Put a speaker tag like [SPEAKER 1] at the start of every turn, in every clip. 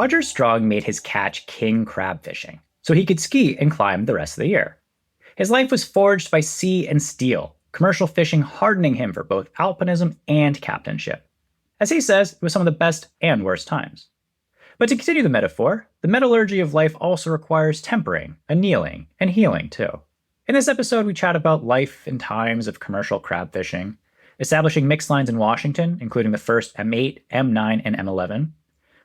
[SPEAKER 1] Roger Strong made his catch king crab fishing, so he could ski and climb the rest of the year. His life was forged by sea and steel, commercial fishing hardening him for both alpinism and captainship. As he says, it was some of the best and worst times. But to continue the metaphor, the metallurgy of life also requires tempering, annealing, and healing too. In this episode, we chat about life and times of commercial crab fishing, establishing mixed lines in Washington, including the first M8, M9, and M11,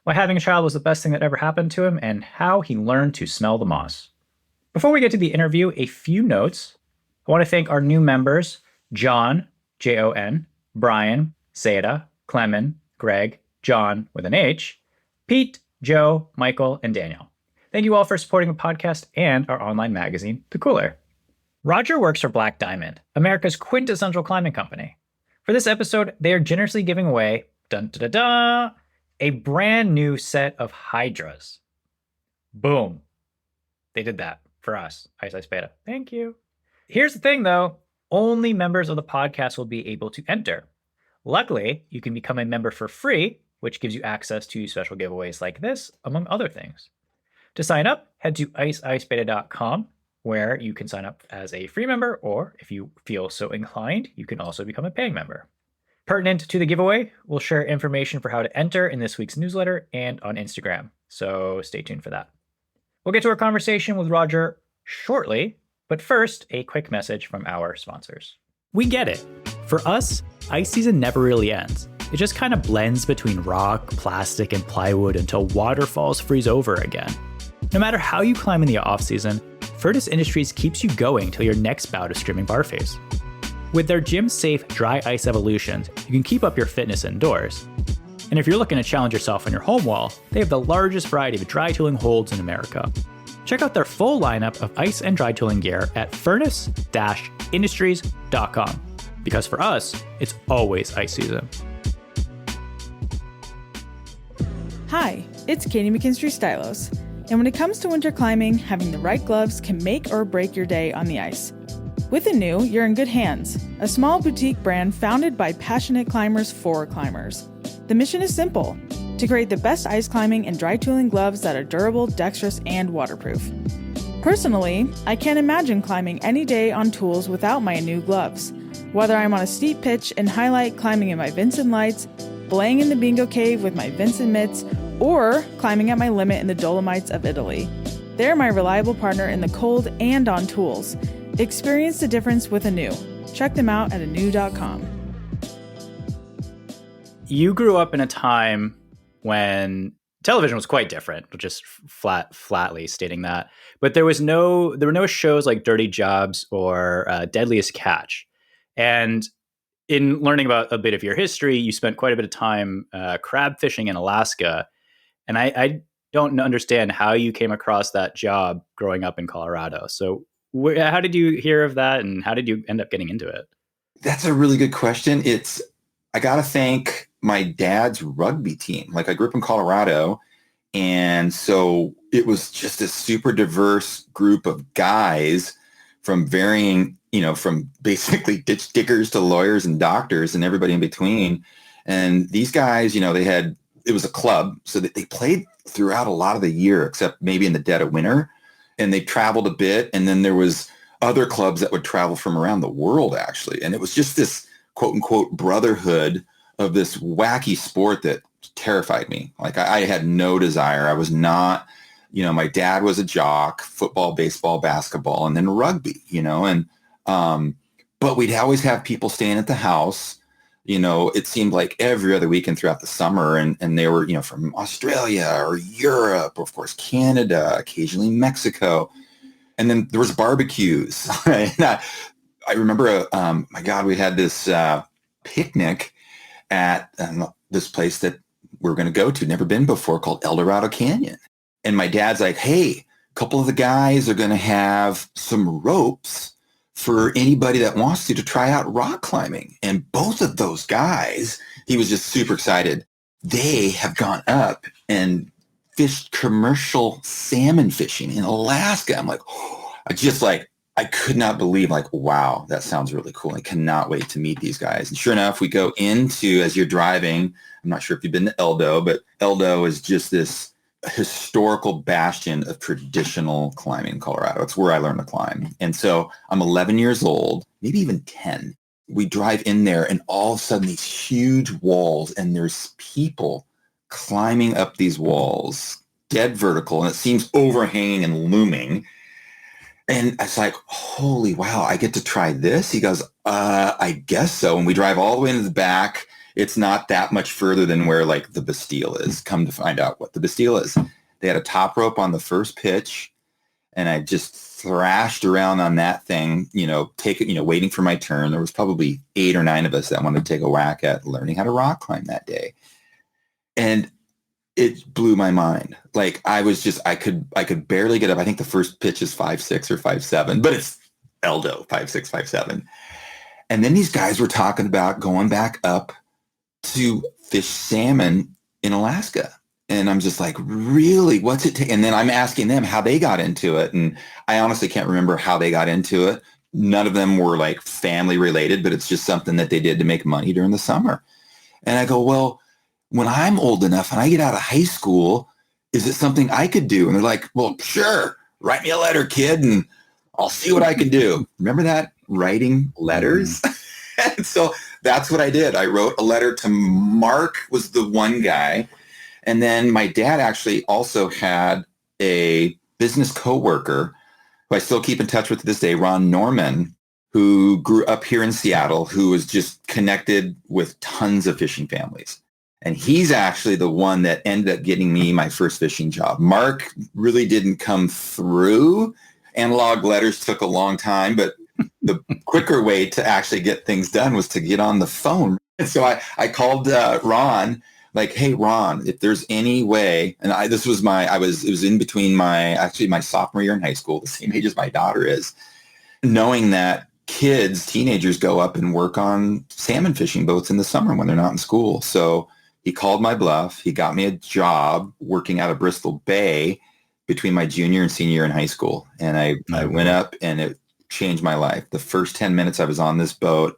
[SPEAKER 1] why having a child was the best thing that ever happened to him, and how he learned to smell the moss. Before we get to the interview, a few notes. I want to thank our new members, John, Jon, Brian, Seda, Clemen, Greg, John with an H, Pete, Joe, Michael, and Daniel. Thank you all for supporting the podcast and our online magazine, The Cooler. Roger works for Black Diamond, America's quintessential climbing company. For this episode, they are generously giving away, a brand new set of Hydras. Boom. They did that for us. Ice Beta. Thank you. Here's the thing, though. Only members of the podcast will be able to enter. Luckily, you can become a member for free, which gives you access to special giveaways like this, among other things. To sign up, head to icebeta.com, where you can sign up as a free member, or if you feel so inclined, you can also become a paying member. Pertinent to the giveaway, we'll share information for how to enter in this week's newsletter and on Instagram, so stay tuned for that. We'll get to our conversation with Roger shortly, but first, a quick message from our sponsors. We get it. For us, ice season never really ends. It just kind of blends between rock, plastic, and plywood until waterfalls freeze over again. No matter how you climb in the off-season, Furnace Industries keeps you going till your next bout of screaming barface. With their gym-safe dry ice evolutions, you can keep up your fitness indoors. And if you're looking to challenge yourself on your home wall, they have the largest variety of dry tooling holds in America. Check out their full lineup of ice and dry tooling gear at furnace-industries.com. Because for us, it's always ice season.
[SPEAKER 2] Hi, it's Katie McKinstry Stylos. And when it comes to winter climbing, having the right gloves can make or break your day on the ice. With Anew, you're in good hands, a small boutique brand founded by passionate climbers for climbers. The mission is simple, to create the best ice climbing and dry tooling gloves that are durable, dexterous, and waterproof. Personally, I can't imagine climbing any day on tools without my Anew gloves. Whether I'm on a steep pitch and highlight climbing in my Vincent lights, belaying in the Bingo Cave with my Vincent mitts, or climbing at my limit in the Dolomites of Italy. They're my reliable partner in the cold and on tools. Experience the difference with Anew. Check them out at anew.com.
[SPEAKER 1] You grew up in a time when television was quite different, just flatly stating that. But there were no shows like Dirty Jobs or Deadliest Catch. And in learning about a bit of your history, you spent quite a bit of time crab fishing in Alaska. And I don't understand how you came across that job growing up in Colorado. So how did you hear of that, and how did you end up getting into it?
[SPEAKER 3] That's a really good question. I got to thank my dad's rugby team. Like, I grew up in Colorado, and so it was just a super diverse group of guys from varying, from basically ditch diggers to lawyers and doctors and everybody in between. And these guys, it was a club, so that they played throughout a lot of the year, except maybe in the dead of winter. And they traveled a bit. And then there was other clubs that would travel from around the world, actually. And it was just this quote unquote brotherhood of this wacky sport that terrified me. Like, I had no desire. I was not, my dad was a jock, football, baseball, basketball, and then rugby, but we'd always have people staying at the house. It seemed like every other weekend throughout the summer, and they were, from Australia or Europe, or of course, Canada, occasionally Mexico. And then there was barbecues. I remember, my God, we had this picnic at this place that we were going to go to, never been before, called El Dorado Canyon. And my dad's like, hey, a couple of the guys are going to have some ropes for anybody that wants to try out rock climbing. And both of those guys, he was just super excited. They have gone up and fished commercial salmon fishing in Alaska. I'm like, I could not believe, wow, that sounds really cool. I cannot wait to meet these guys. And sure enough, we go into, as you're driving, I'm not sure if you've been to Eldo, but Eldo is just this historical bastion of traditional climbing in Colorado. It's where I learned to climb. And so I'm 11 years old, maybe even 10. We drive in there and all of a sudden these huge walls, and there's people climbing up these walls, dead vertical, and it seems overhanging and looming. And it's like, holy wow, I get to try this? He goes, I guess so. And we drive all the way into the back. It's not that much further than where like the Bastille is. Come to find out what the Bastille is. They had a top rope on the first pitch, and I just thrashed around on that thing, waiting for my turn. There was probably 8 or 9 of us that wanted to take a whack at learning how to rock climb that day. And it blew my mind. Like I could barely get up. I think the first pitch is 5'6" or 5'7", but it's Eldo 5'6", 5'7". And then these guys were talking about going back up to fish salmon in Alaska. And I'm just like, really? What's it take? And then I'm asking them how they got into it. And I honestly can't remember how they got into it. None of them were like family related, but it's just something that they did to make money during the summer. And I go, well, when I'm old enough and I get out of high school, is it something I could do? And they're like, well, sure. Write me a letter, kid, and I'll see what I can do. Remember that? Writing letters? And so that's what I did. I wrote a letter to Mark, was the one guy. And then my dad actually also had a business coworker who I still keep in touch with to this day, Ron Norman, who grew up here in Seattle, who was just connected with tons of fishing families. And he's actually the one that ended up getting me my first fishing job. Mark really didn't come through. Analog letters took a long time, but the quicker way to actually get things done was to get on the phone. And so I called Ron, like, hey, Ron, if there's any way, and it was in between my sophomore year in high school, the same age as my daughter is, knowing that teenagers go up and work on salmon fishing boats in the summer when they're not in school. So he called my bluff. He got me a job working out of Bristol Bay between my junior and senior year in high school. And I went up, and it changed my life. The first 10 minutes I was on this boat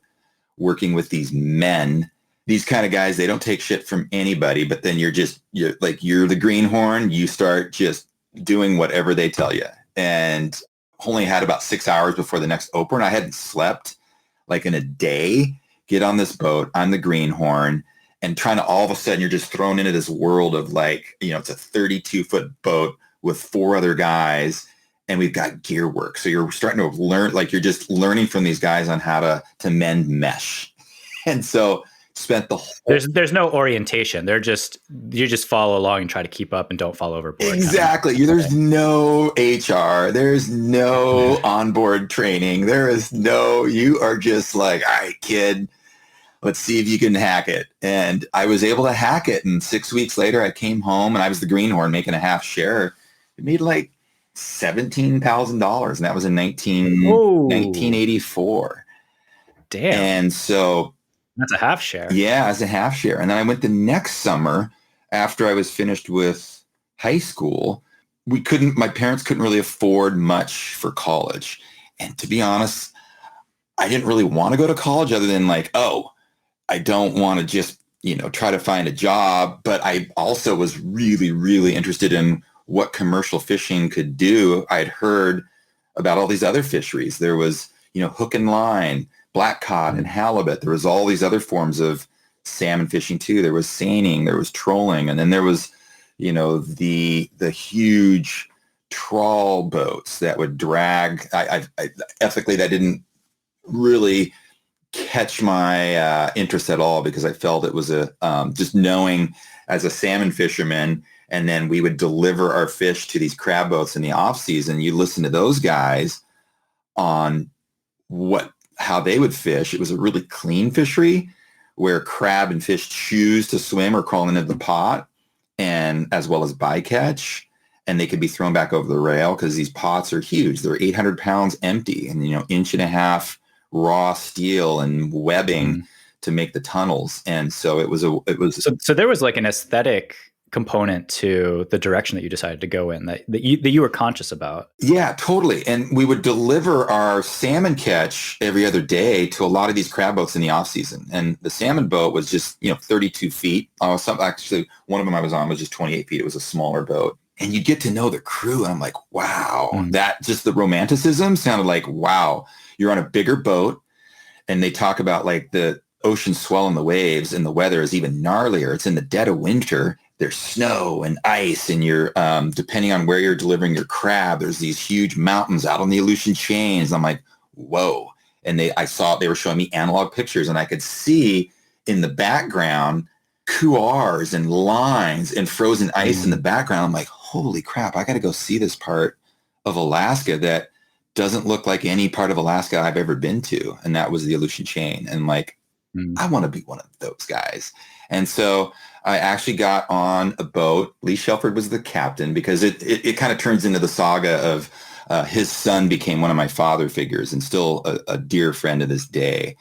[SPEAKER 3] working with these men, these kind of guys, they don't take shit from anybody, but then you're the greenhorn. You start just doing whatever they tell you. And only had about 6 hours before the next opener. I hadn't slept like in a day. Get on this boat. I'm the greenhorn. And trying to, all of a sudden, you're just thrown into this world of it's a 32-foot boat with 4 other guys, and we've got gear work. So you're starting to learn, you're just learning from these guys on how to mend mesh. And so spent the whole...
[SPEAKER 1] There's no orientation. You just follow along and try to keep up and don't fall overboard.
[SPEAKER 3] Exactly. There's no HR. There's no onboard training. You are just like, all right, kid, let's see if you can hack it. And I was able to hack it. And 6 weeks later, I came home, and I was the greenhorn making a half share. It made like $17,000. And that was in 1984.
[SPEAKER 1] Damn.
[SPEAKER 3] And so...
[SPEAKER 1] That's a half share.
[SPEAKER 3] Yeah, as a half share. And then I went the next summer after I was finished with high school. My parents couldn't really afford much for college. And to be honest, I didn't really want to go to college other than I don't want to just, try to find a job. But I also was really, really interested in what commercial fishing could do. I'd heard about all these other fisheries. There was, hook and line, black cod and halibut. There was all these other forms of salmon fishing too. There was seining, there was trolling, and then there was, the huge trawl boats that would drag. I ethically, that didn't really catch my interest at all, because I felt it was just knowing as a salmon fisherman, and then we would deliver our fish to these crab boats in the off season. You listen to those guys on how they would fish. It was a really clean fishery where crab and fish choose to swim or crawl into the pot, and as well as bycatch, and they could be thrown back over the rail because these pots are huge. They're 800 pounds empty, and 1.5 raw steel and webbing to make the tunnels. And so it was
[SPEAKER 1] so there was like an aesthetic component to the direction that you decided to go in that you were conscious about.
[SPEAKER 3] Yeah, totally. And we would deliver our salmon catch every other day to a lot of these crab boats in the off season. And the salmon boat was just, 32 feet. Actually, one of them I was on was just 28 feet. It was a smaller boat. And you get to know the crew. And I'm like, wow, that just the romanticism sounded like, wow, you're on a bigger boat. And they talk about like the ocean swell and the waves, and the weather is even gnarlier. It's in the dead of winter. There's snow and ice, and you're depending on where you're delivering your crab, there's these huge mountains out on the Aleutian chains. I'm like, whoa. And they were showing me analog pictures, and I could see in the background couloirs and lines and frozen ice in the background. I'm like, holy crap, I got to go see this part of Alaska that doesn't look like any part of Alaska I've ever been to. And that was the Aleutian chain. And like, I want to be one of those guys. And so I actually got on a boat. Lee Shelford was the captain, because it kind of turns into the saga of his son became one of my father figures and still a dear friend to this day.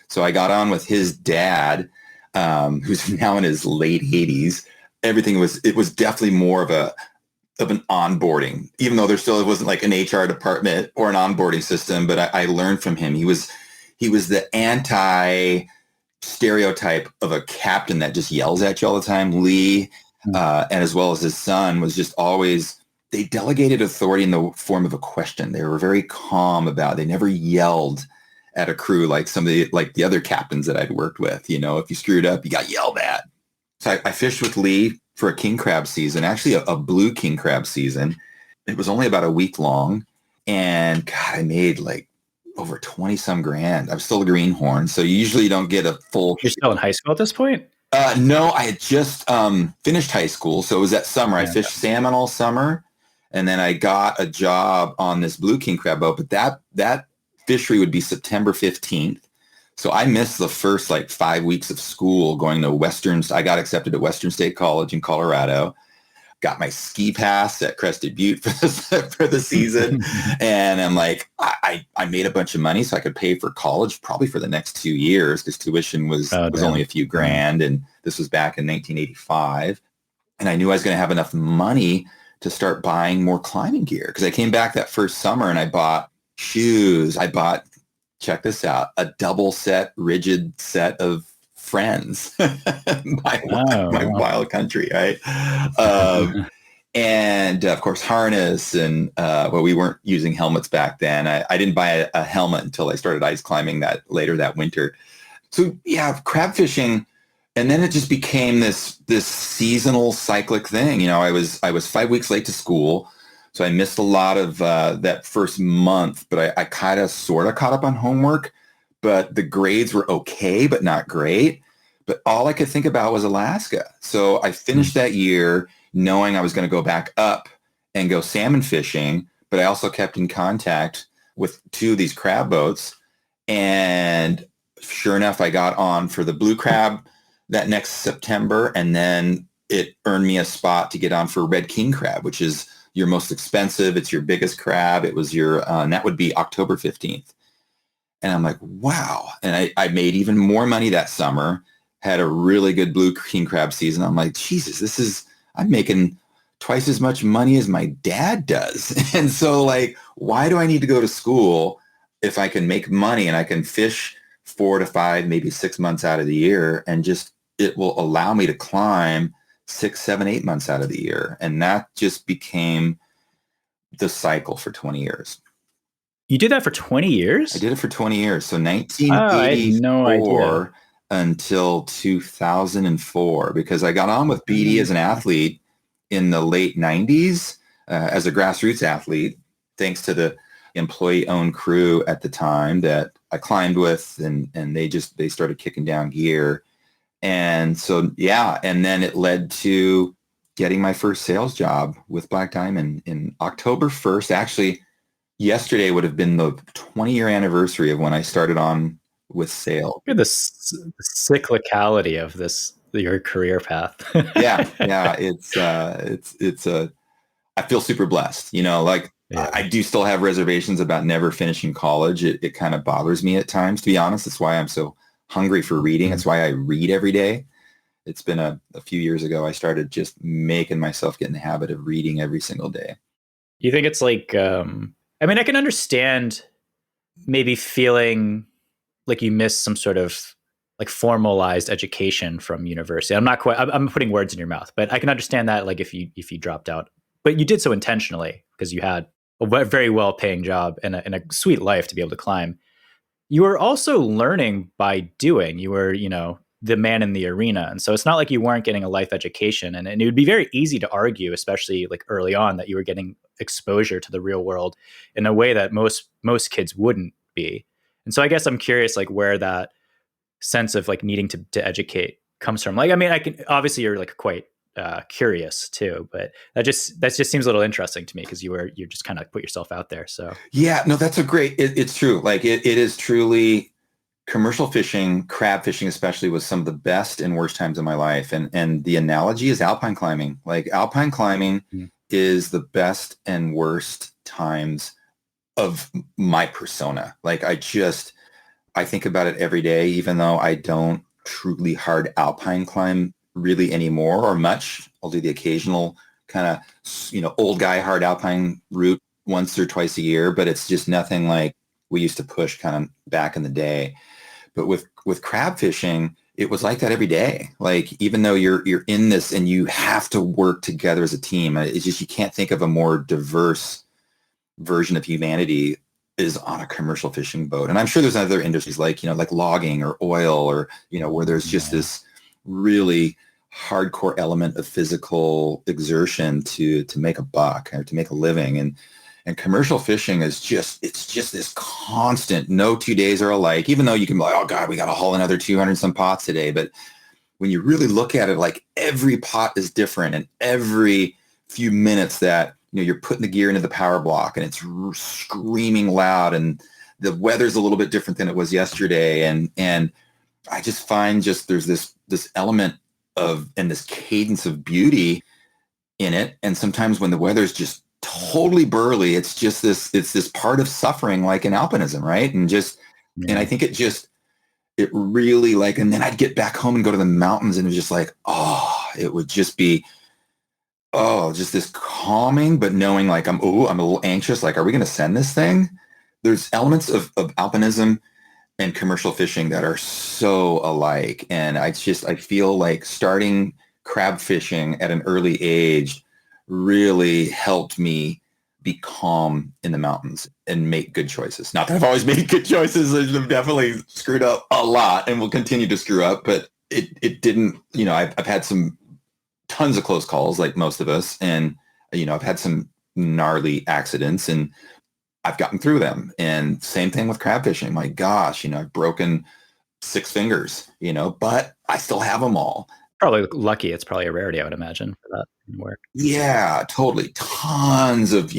[SPEAKER 3] So I got on with his dad, who's now in his late 80s. It was definitely more of an onboarding, even though it wasn't like an HR department or an onboarding system. But I learned from him. He was the anti stereotype of a captain that just yells at you all the time. Lee, and as well as his son, was just always, they delegated authority in the form of a question. They were very calm about it. They never yelled at a crew like the other captains that I'd worked with. If you screwed up, you got yelled at. So I fished with Lee for a king crab season, actually a blue king crab season. It was only about a week long. And God, I made like over 20 some grand. I'm still a greenhorn, so you usually don't get a full.
[SPEAKER 1] You're still in high school at this point?
[SPEAKER 3] No, I had just finished high school. So it was that summer. I fished salmon all summer. And then I got a job on this blue king crab boat. But that fishery would be September 15th. So I missed the first like 5 weeks of school going to I got accepted at Western State College in Colorado. Got my ski pass at Crested Butte for the season. And I'm like, I made a bunch of money so I could pay for college probably for the next 2 years, because tuition was only a few grand. And this was back in 1985. And I knew I was going to have enough money to start buying more climbing gear, because I came back that first summer and I bought shoes. I bought, check this out, a double set, rigid set of Friends. my wild country, right? And of course harness, and we weren't using helmets back then. I didn't buy a helmet until I started ice climbing later that winter. So yeah, crab fishing, and then it just became this seasonal cyclic thing. I was 5 weeks late to school, so I missed a lot of that first month, but I kind of sort of caught up on homework. But the grades were okay, but not great. But all I could think about was Alaska. So I finished that year knowing I was going to go back up and go salmon fishing. But I also kept in contact with two of these crab boats. And sure enough, I got on for the blue crab that next September. And then it earned me a spot to get on for red king crab, which is your most expensive. It's your biggest crab. It was and that would be October 15th. And I'm like, wow. And I made even more money that summer, had a really good blue king crab season. I'm like, Jesus, I'm making twice as much money as my dad does. And so like, why do I need to go to school if I can make money and I can fish 4 to 5, maybe 6 months out of the year, and just, it will allow me to climb 6, 7, 8 months out of the year. And that just became the cycle for 20 years.
[SPEAKER 1] You did that for 20 years?
[SPEAKER 3] I did it for 20 years. So 1984 until 2004, because I got on with BD as an athlete in the late 90s as a grassroots athlete, thanks to the employee-owned crew at the time that I climbed with, and they started kicking down gear. And so, yeah, and then it led to getting my first sales job with Black Diamond in October 1st. Actually, yesterday would have been the 20-year anniversary of when I started on with sales.
[SPEAKER 1] Look at the cyclicality of your career path.
[SPEAKER 3] yeah. It's I feel super blessed. I do still have reservations about never finishing college. It kind of bothers me at times, to be honest. That's why I'm so hungry for reading. That's why I read every day. it's been a few years ago, I started just making myself get in the habit of reading every single day.
[SPEAKER 1] You think it's like, I mean, I can understand maybe feeling like you missed some sort of like formalized education from university. I'm not quite, I'm putting words in your mouth, but I can understand that like if you dropped out, but you did so intentionally because you had a very well paying job and a sweet life to be able to climb. You were also learning by doing. You were, the man in the arena. And so it's not like you weren't getting a life education. And it would be very easy to argue, especially like early on, that you were getting exposure to the real world in a way that most kids wouldn't be. And so I guess I'm curious like where that sense of like needing to educate comes from. Like, I mean, I can obviously you're like quite curious too, but that just seems a little interesting to me because you just kind of put yourself out there. So
[SPEAKER 3] Yeah, no, that's it's true. Like it is truly commercial fishing, crab fishing especially, was some of the best and worst times of my life. And the analogy is alpine climbing. Like alpine climbing is the best and worst times of my persona. Like I think about it every day, even though I don't truly hard alpine climb really anymore or much. I'll do the occasional kind of, old guy hard alpine route once or twice a year, but it's just nothing like we used to push kind of back in the day. But with crab fishing, it was like that every day. Like, even though you're in this and you have to work together as a team, it's just, you can't think of a more diverse version of humanity is on a commercial fishing boat. And I'm sure there's other industries like, like logging or oil or, where there's just this really hardcore element of physical exertion to make a buck or to make a living. And commercial fishing is it's just this constant, no 2 days are alike, even though you can be like, oh God, we got to haul another 200 some pots today. But when you really look at it, like every pot is different, and every few minutes that, you're putting the gear into the power block and it's screaming loud, and the weather's a little bit different than it was yesterday. And I just find there's this element of, and this cadence of beauty in it. And sometimes when the weather's just totally burly, it's this part of suffering, like in alpinism, right? And and I think it really like, and then I'd get back home and go to the mountains, and it was just like, it would just be, just this calming, but knowing like I'm a little anxious. Like, are we going to send this thing? There's elements of alpinism and commercial fishing that are so alike. And I feel like starting crab fishing at an early age really helped me be calm in the mountains and make good choices. Not that I've always made good choices. I've definitely screwed up a lot and will continue to screw up, but it didn't, I've had some tons of close calls like most of us. And, I've had some gnarly accidents and I've gotten through them. And same thing with crab fishing. My gosh, I've broken 6 fingers, but I still have them all.
[SPEAKER 1] Probably lucky. It's probably a rarity, I would imagine, for that work.
[SPEAKER 3] Yeah, totally. Tons of,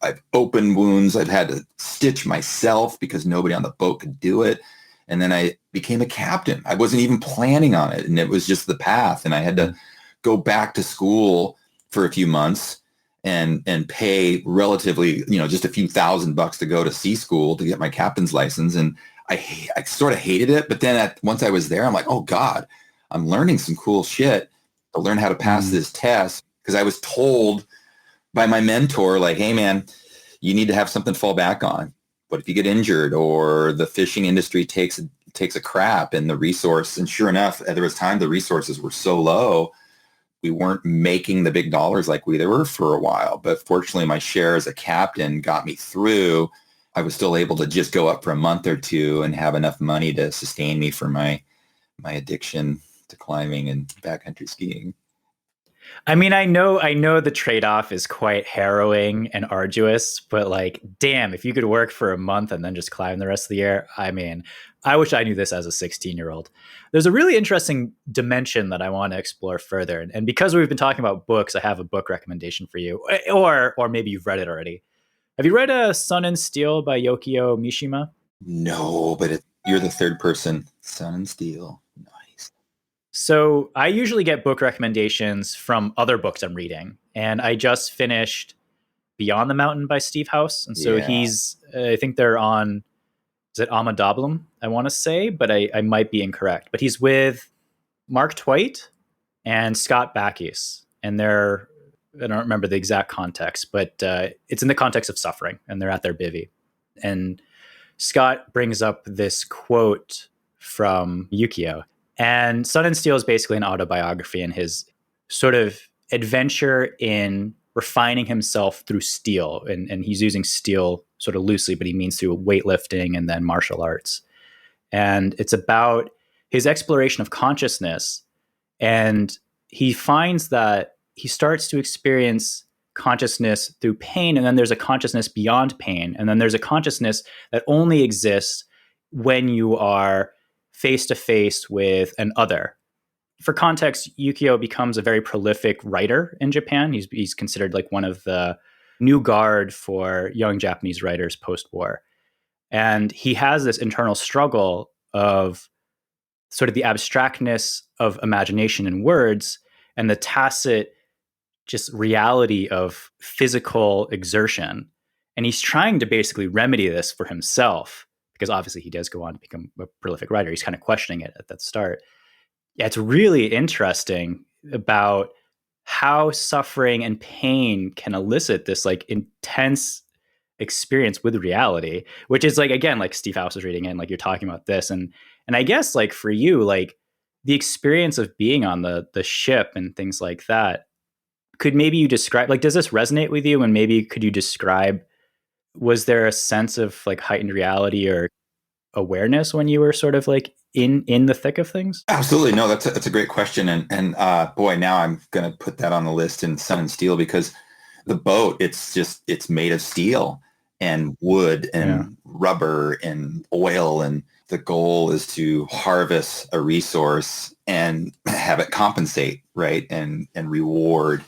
[SPEAKER 3] I've opened wounds. I've had to stitch myself because nobody on the boat could do it. And then I became a captain. I wasn't even planning on it. And it was just the path. And I had to go back to school for a few months and pay relatively, just a few $1,000 to go to sea school to get my captain's license. And I sort of hated it. But then once I was there, I'm like, oh God, I'm learning some cool shit to learn how to pass this test. Because I was told by my mentor, like, hey man, you need to have something to fall back on. But if you get injured or the fishing industry takes a crap and the resource, and sure enough, there was time the resources were so low, we weren't making the big dollars like we were for a while. But fortunately, my share as a captain got me through. I was still able to just go up for a month or two and have enough money to sustain me for my addiction to climbing and backcountry skiing.
[SPEAKER 1] I mean, I know the trade-off is quite harrowing and arduous, but like, damn, if you could work for a month and then just climb the rest of the year, I mean, I wish I knew this as a 16-year-old. There's a really interesting dimension that I want to explore further. And because we've been talking about books, I have a book recommendation for you, or maybe you've read it already. Have you read Sun and Steel by Yukio Mishima?
[SPEAKER 3] No, but you're the third person. Sun and Steel. Nice.
[SPEAKER 1] So I usually get book recommendations from other books I'm reading. And I just finished Beyond the Mountain by Steve House. And so he's, I think they're on, is it Amadablum, I want to say, but I might be incorrect. But he's with Mark Twight and Scott Bakis. And I don't remember the exact context, but it's in the context of suffering, and they're at their bivvy. And Scott brings up this quote from Yukio. And Sun and Steel is basically an autobiography and his sort of adventure in refining himself through steel. And he's using steel sort of loosely, but he means through weightlifting and then martial arts. And it's about his exploration of consciousness. And he finds that he starts to experience consciousness through pain, and then there's a consciousness beyond pain, and then there's a consciousness that only exists when you are face to face with an other. For context, Yukio becomes a very prolific writer in Japan. He's considered like one of the new guard for young Japanese writers post-war. And he has this internal struggle of sort of the abstractness of imagination and words and the tacit just reality of physical exertion. And he's trying to basically remedy this for himself, because obviously he does go on to become a prolific writer. He's kind of questioning it at that start. Yeah, it's really interesting about how suffering and pain can elicit this like intense experience with reality, which is like, again, like Steve House is reading in, like you're talking about this. And I guess like for you, like the experience of being on the ship and things like that, could maybe you describe, like, does this resonate with you? And maybe could you describe, was there a sense of like heightened reality or awareness when you were sort of like in the thick of things?
[SPEAKER 3] Absolutely. No, that's a great question. And boy, now I'm going to put that on the list in Sun and Steel, because the boat, it's made of steel and wood and rubber and oil. And the goal is to harvest a resource and have it compensate, right? And reward.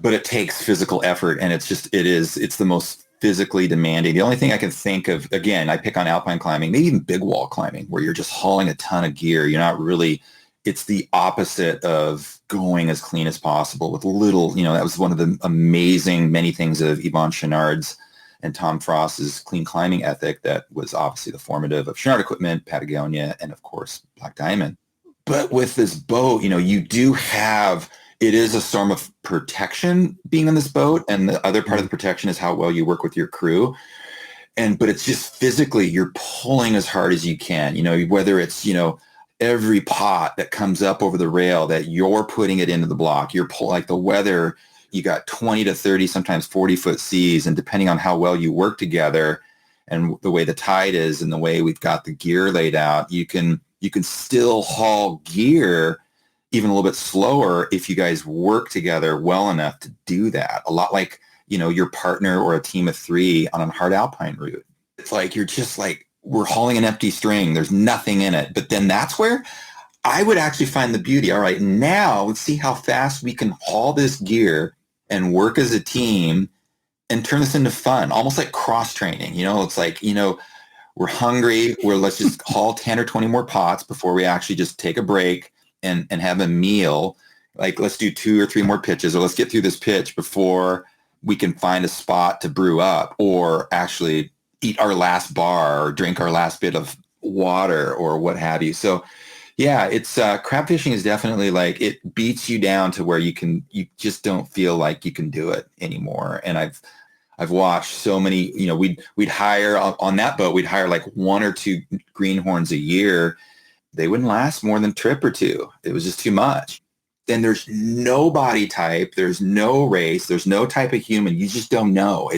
[SPEAKER 3] But it takes physical effort, and it's the most physically demanding. The only thing I can think of, again, I pick on alpine climbing, maybe even big wall climbing, where you're just hauling a ton of gear. You're not really, it's the opposite of going as clean as possible with little, that was one of the amazing many things of Yvon Chouinard's and Tom Frost's clean climbing ethic that was obviously the formative of Chouinard Equipment, Patagonia, and of course, Black Diamond. But with this boat, you do have, it is a form of protection being on this boat. And the other part of the protection is how well you work with your crew. But it's just physically, you're pulling as hard as you can, whether it's, every pot that comes up over the rail that you're putting it into the block, you're pulling, like the weather, you got 20 to 30, sometimes 40-foot seas. And depending on how well you work together and the way the tide is and the way we've got the gear laid out, you can still haul gear even a little bit slower if you guys work together well enough to do that. A lot like, your partner or a team of three on a hard alpine route. It's like, you're just like, we're hauling an empty string. There's nothing in it. But then that's where I would actually find the beauty. All right, now let's see how fast we can haul this gear and work as a team and turn this into fun, almost like cross training. It's like, we're hungry. Let's just haul 10 or 20 more pots before we actually just take a break and have a meal. Like, let's do 2 or 3 more pitches, or let's get through this pitch before we can find a spot to brew up, or actually eat our last bar or drink our last bit of water or what have you. So yeah, it's crab fishing is definitely like, it beats you down to where you just don't feel like you can do it anymore. And I've watched so many, we'd hire on that boat, we'd hire like 1 or 2 greenhorns a year. They wouldn't last more than a trip or 2. It was just too much. Then there's no body type. There's no race. There's no type of human. You just don't know.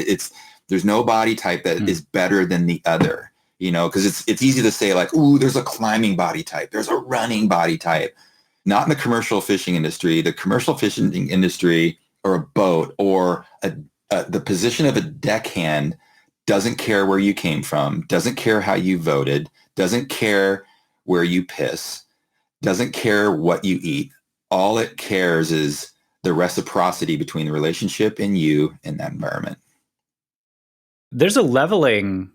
[SPEAKER 3] There's no body type that is better than the other, because it's easy to say like, ooh, there's a climbing body type. There's a running body type. Not in the commercial fishing industry. The commercial fishing industry, or a boat, or the position of a deckhand doesn't care where you came from, doesn't care how you voted, doesn't care where you piss, doesn't care what you eat. All it cares is the reciprocity between the relationship and you in that environment.
[SPEAKER 1] There's a leveling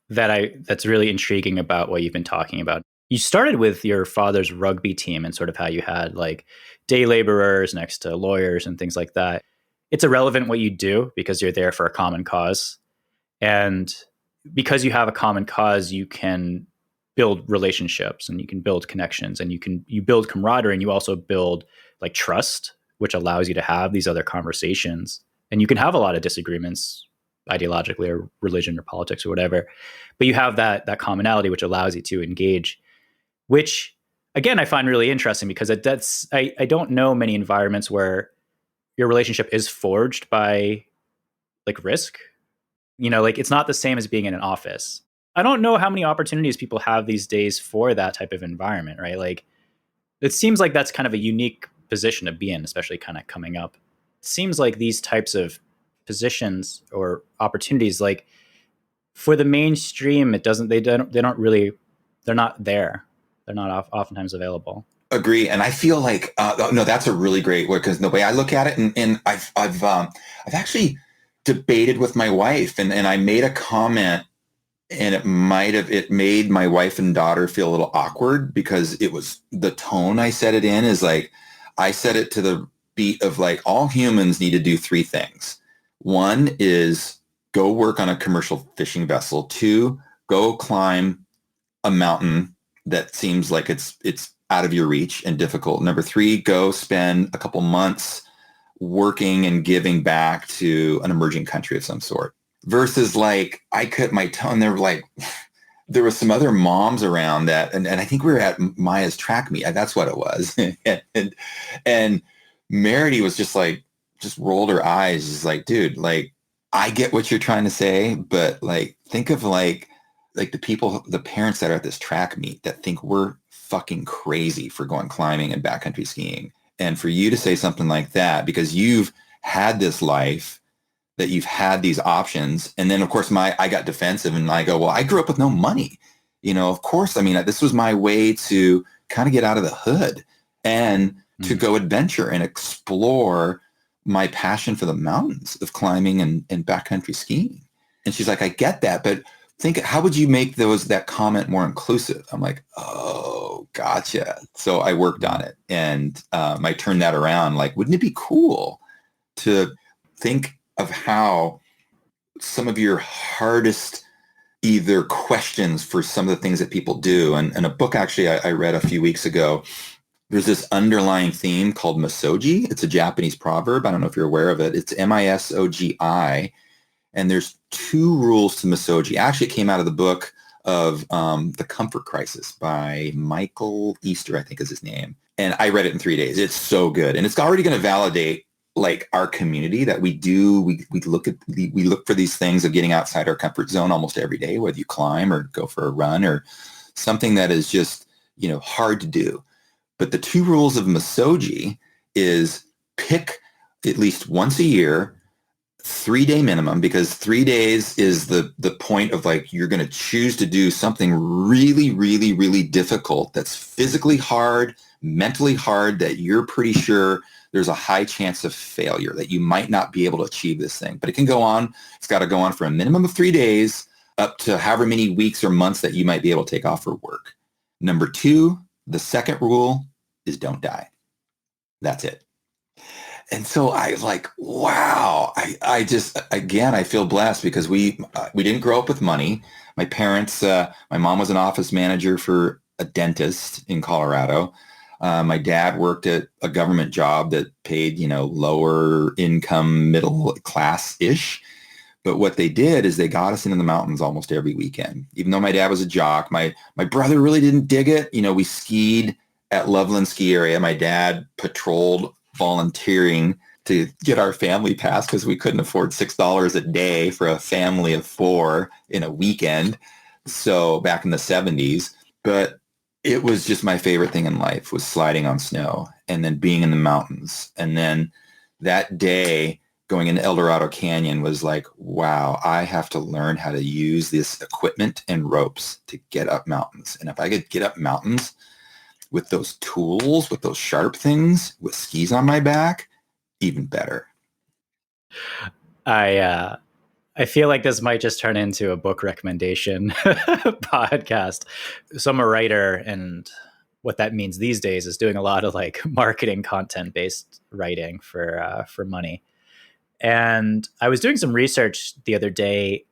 [SPEAKER 1] that's really intriguing about what you've been talking about. You started with your father's rugby team and sort of how you had like day laborers next to lawyers and things like that. It's irrelevant what you do because you're there for a common cause. And because you have a common cause, you can build relationships and you can build connections and you build camaraderie, and you also build like trust, which allows you to have these other conversations. And you can have a lot of disagreements ideologically or religion or politics or whatever, but you have that commonality, which allows you to engage, which again, I find really interesting because I don't know many environments where your relationship is forged by like risk. Like it's not the same as being in an office. I don't know how many opportunities people have these days for that type of environment, right? Like it seems like that's kind of a unique position to be in, especially kind of coming up. It seems like these types of positions or opportunities, like for the mainstream, they're not there. They're not oftentimes available.
[SPEAKER 3] Agree. And I feel like, no, that's a really great word, because the way I look at it, and I've actually debated with my wife, and I made a comment, and it made my wife and daughter feel a little awkward, because it was the tone I said it in is like, I said it to the beat of like, all humans need to do three things. One is go work on a commercial fishing vessel. Two, go climb a mountain that seems like it's out of your reach and difficult. Number three, go spend a couple months working and giving back to an emerging country of some sort. Versus like, I cut my tone. There were like, there were some other moms around that. And I think we were at Maya's track meet. That's what it was. and Merity was just rolled her eyes. Just like, dude, like, I get what you're trying to say, but like, think of like the parents that are at this track meet that think we're fucking crazy for going climbing and backcountry skiing. And for you to say something like that, because you've had this life, that you've had these options. And then of course I got defensive and I go, well, I grew up with no money. Of course, I mean, this was my way to kind of get out of the hood and to go adventure and explore my passion for the mountains of climbing and backcountry skiing. And she's like, I get that, but how would you make that comment more inclusive? I'm like, oh, gotcha. So I worked on it, and I turned that around. Like, wouldn't it be cool to think of how some of your hardest either questions for some of the things that people do, and a book actually I read a few weeks ago, there's this underlying theme called misogi. It's a Japanese proverb. I don't know if you're aware of it. It's misogi. And there's two rules to misogi. Actually, it came out of the book of The Comfort Crisis by Michael Easter, I think is his name. And I read it in 3 days. It's so good. And it's already going to validate like our community that we look for these things of getting outside our comfort zone almost every day, whether you climb or go for a run or something that is just, hard to do. But the two rules of misogi is pick at least once a year, 3-day minimum, because 3 days is the point of like, you're going to choose to do something really, really, really difficult. That's physically hard, mentally hard, that you're pretty sure there's a high chance of failure, that you might not be able to achieve this thing. But it can go on. It's got to go on for a minimum of 3 days up to however many weeks or months that you might be able to take off for work. Number two, the second rule is don't die. That's it. And so I was like, wow, I just, again, I feel blessed because we didn't grow up with money. My parents, my mom was an office manager for a dentist in Colorado. My dad worked at a government job that paid, lower income, middle class-ish. But what they did is they got us into the mountains almost every weekend. Even though my dad was a jock, my brother really didn't dig it. We skied at Loveland Ski Area. My dad patrolled volunteering to get our family pass because we couldn't afford $6 a day for a family of 4 in a weekend. So back in the 70s, but it was just my favorite thing in life was sliding on snow and then being in the mountains. And then that day going into El Dorado Canyon was like, wow, I have to learn how to use this equipment and ropes to get up mountains. And if I could get up mountains with those tools, with those sharp things, with skis on my back, even better.
[SPEAKER 1] I feel like this might just turn into a book recommendation podcast. So I'm a writer, and what that means these days is doing a lot of like marketing content-based writing for money. And I was doing some research the other day.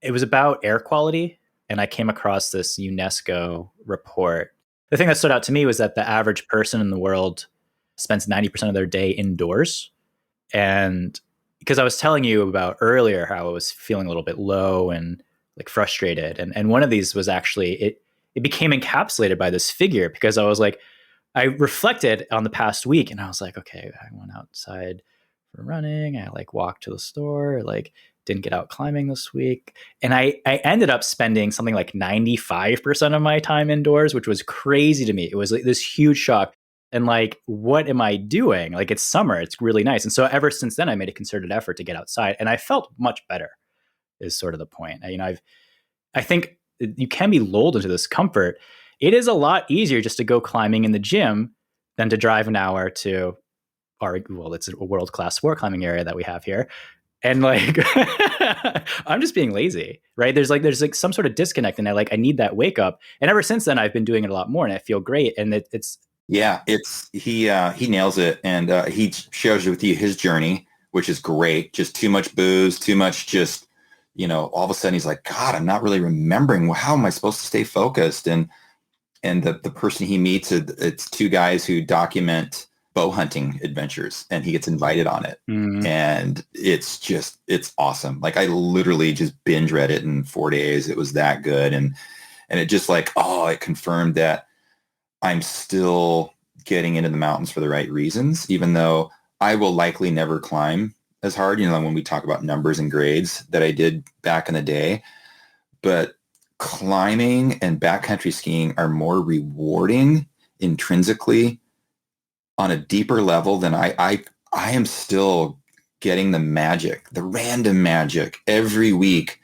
[SPEAKER 1] It was about air quality and I came across this UNESCO report. The thing that stood out to me was that the average person in the world spends 90% of their day indoors. And because I was telling you about earlier how I was feeling a little bit low and like frustrated. And one of these was actually, it became encapsulated by this figure, because I was like, I reflected on the past week and I was like, okay, I went outside for running. I like walked to the store, like didn't get out climbing this week. And I ended up spending something like 95% of my time indoors, which was crazy to me. It was like this huge shock. And like, what am I doing? Like, it's summer. It's really nice. And so ever since then, I made a concerted effort to get outside, and I felt much better, is sort of the point. I think you can be lulled into this comfort. It is a lot easier just to go climbing in the gym than to drive an hour to it's a world-class sport climbing area that we have here. And like, I'm just being lazy, right? There's like some sort of disconnect, and I need that wake up. And ever since then, I've been doing it a lot more, and I feel great. And it's
[SPEAKER 3] Yeah, he nails it, and he shares with you his journey, which is great. Just too much booze, too much just, all of a sudden he's like, God, I'm not really remembering. Well, how am I supposed to stay focused? And the person he meets, it's two guys who document bow hunting adventures, and he gets invited on it.
[SPEAKER 1] mm,
[SPEAKER 3] And it's awesome. Like, I literally just binge read it in 4 days. It was that good. And it just like, it confirmed that I'm still getting into the mountains for the right reasons, even though I will likely never climb as hard, when we talk about numbers and grades, that I did back in the day. But climbing and backcountry skiing are more rewarding intrinsically on a deeper level than I am still getting the magic, the random magic every week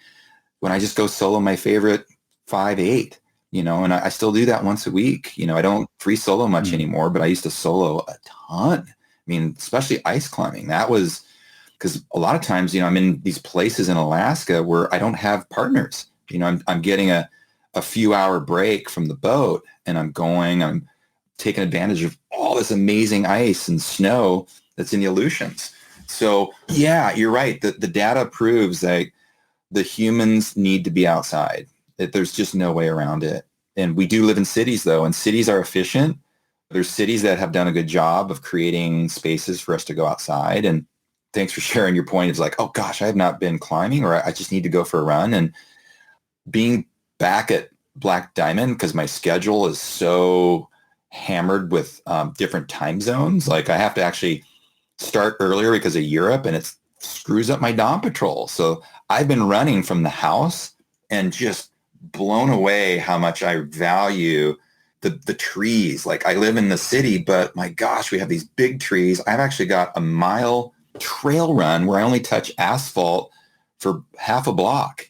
[SPEAKER 3] when I just go solo my favorite 5-8. And I still do that once a week. I don't free solo much anymore, but I used to solo a ton. I mean, especially ice climbing. That was because a lot of times, I'm in these places in Alaska where I don't have partners. I'm getting a few hour break from the boat, and I'm taking advantage of all this amazing ice and snow that's in the Aleutians. So yeah, you're right. The data proves that the humans need to be outside. There's just no way around it. And we do live in cities, though, and cities are efficient. There's cities that have done a good job of creating spaces for us to go outside. And thanks for sharing your point. It's like, oh gosh, I have not been climbing, or I just need to go for a run. And being back at Black Diamond, because my schedule is so hammered with different time zones, like I have to actually start earlier because of Europe, and it screws up my dawn patrol. So I've been running from the house and just blown away how much I value the trees. Like, I live in the city, but my gosh, we have these big trees. I've actually got a mile trail run where I only touch asphalt for half a block.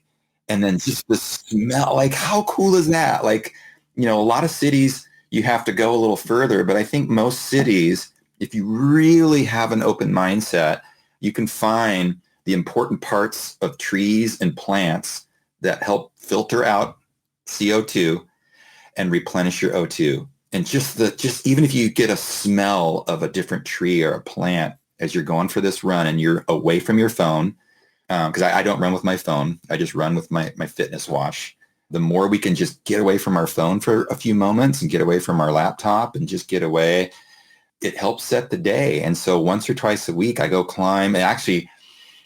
[SPEAKER 3] And then just the smell, like, how cool is that? Like, a lot of cities, you have to go a little further, but I think most cities, if you really have an open mindset, you can find the important parts of trees and plants that help filter out CO2 and replenish your O2. And just even if you get a smell of a different tree or a plant as you're going for this run and you're away from your phone, because I don't run with my phone. I just run with my fitness watch. The more we can just get away from our phone for a few moments and get away from our laptop and just get away, it helps set the day. And so once or twice a week, I go climb. And actually,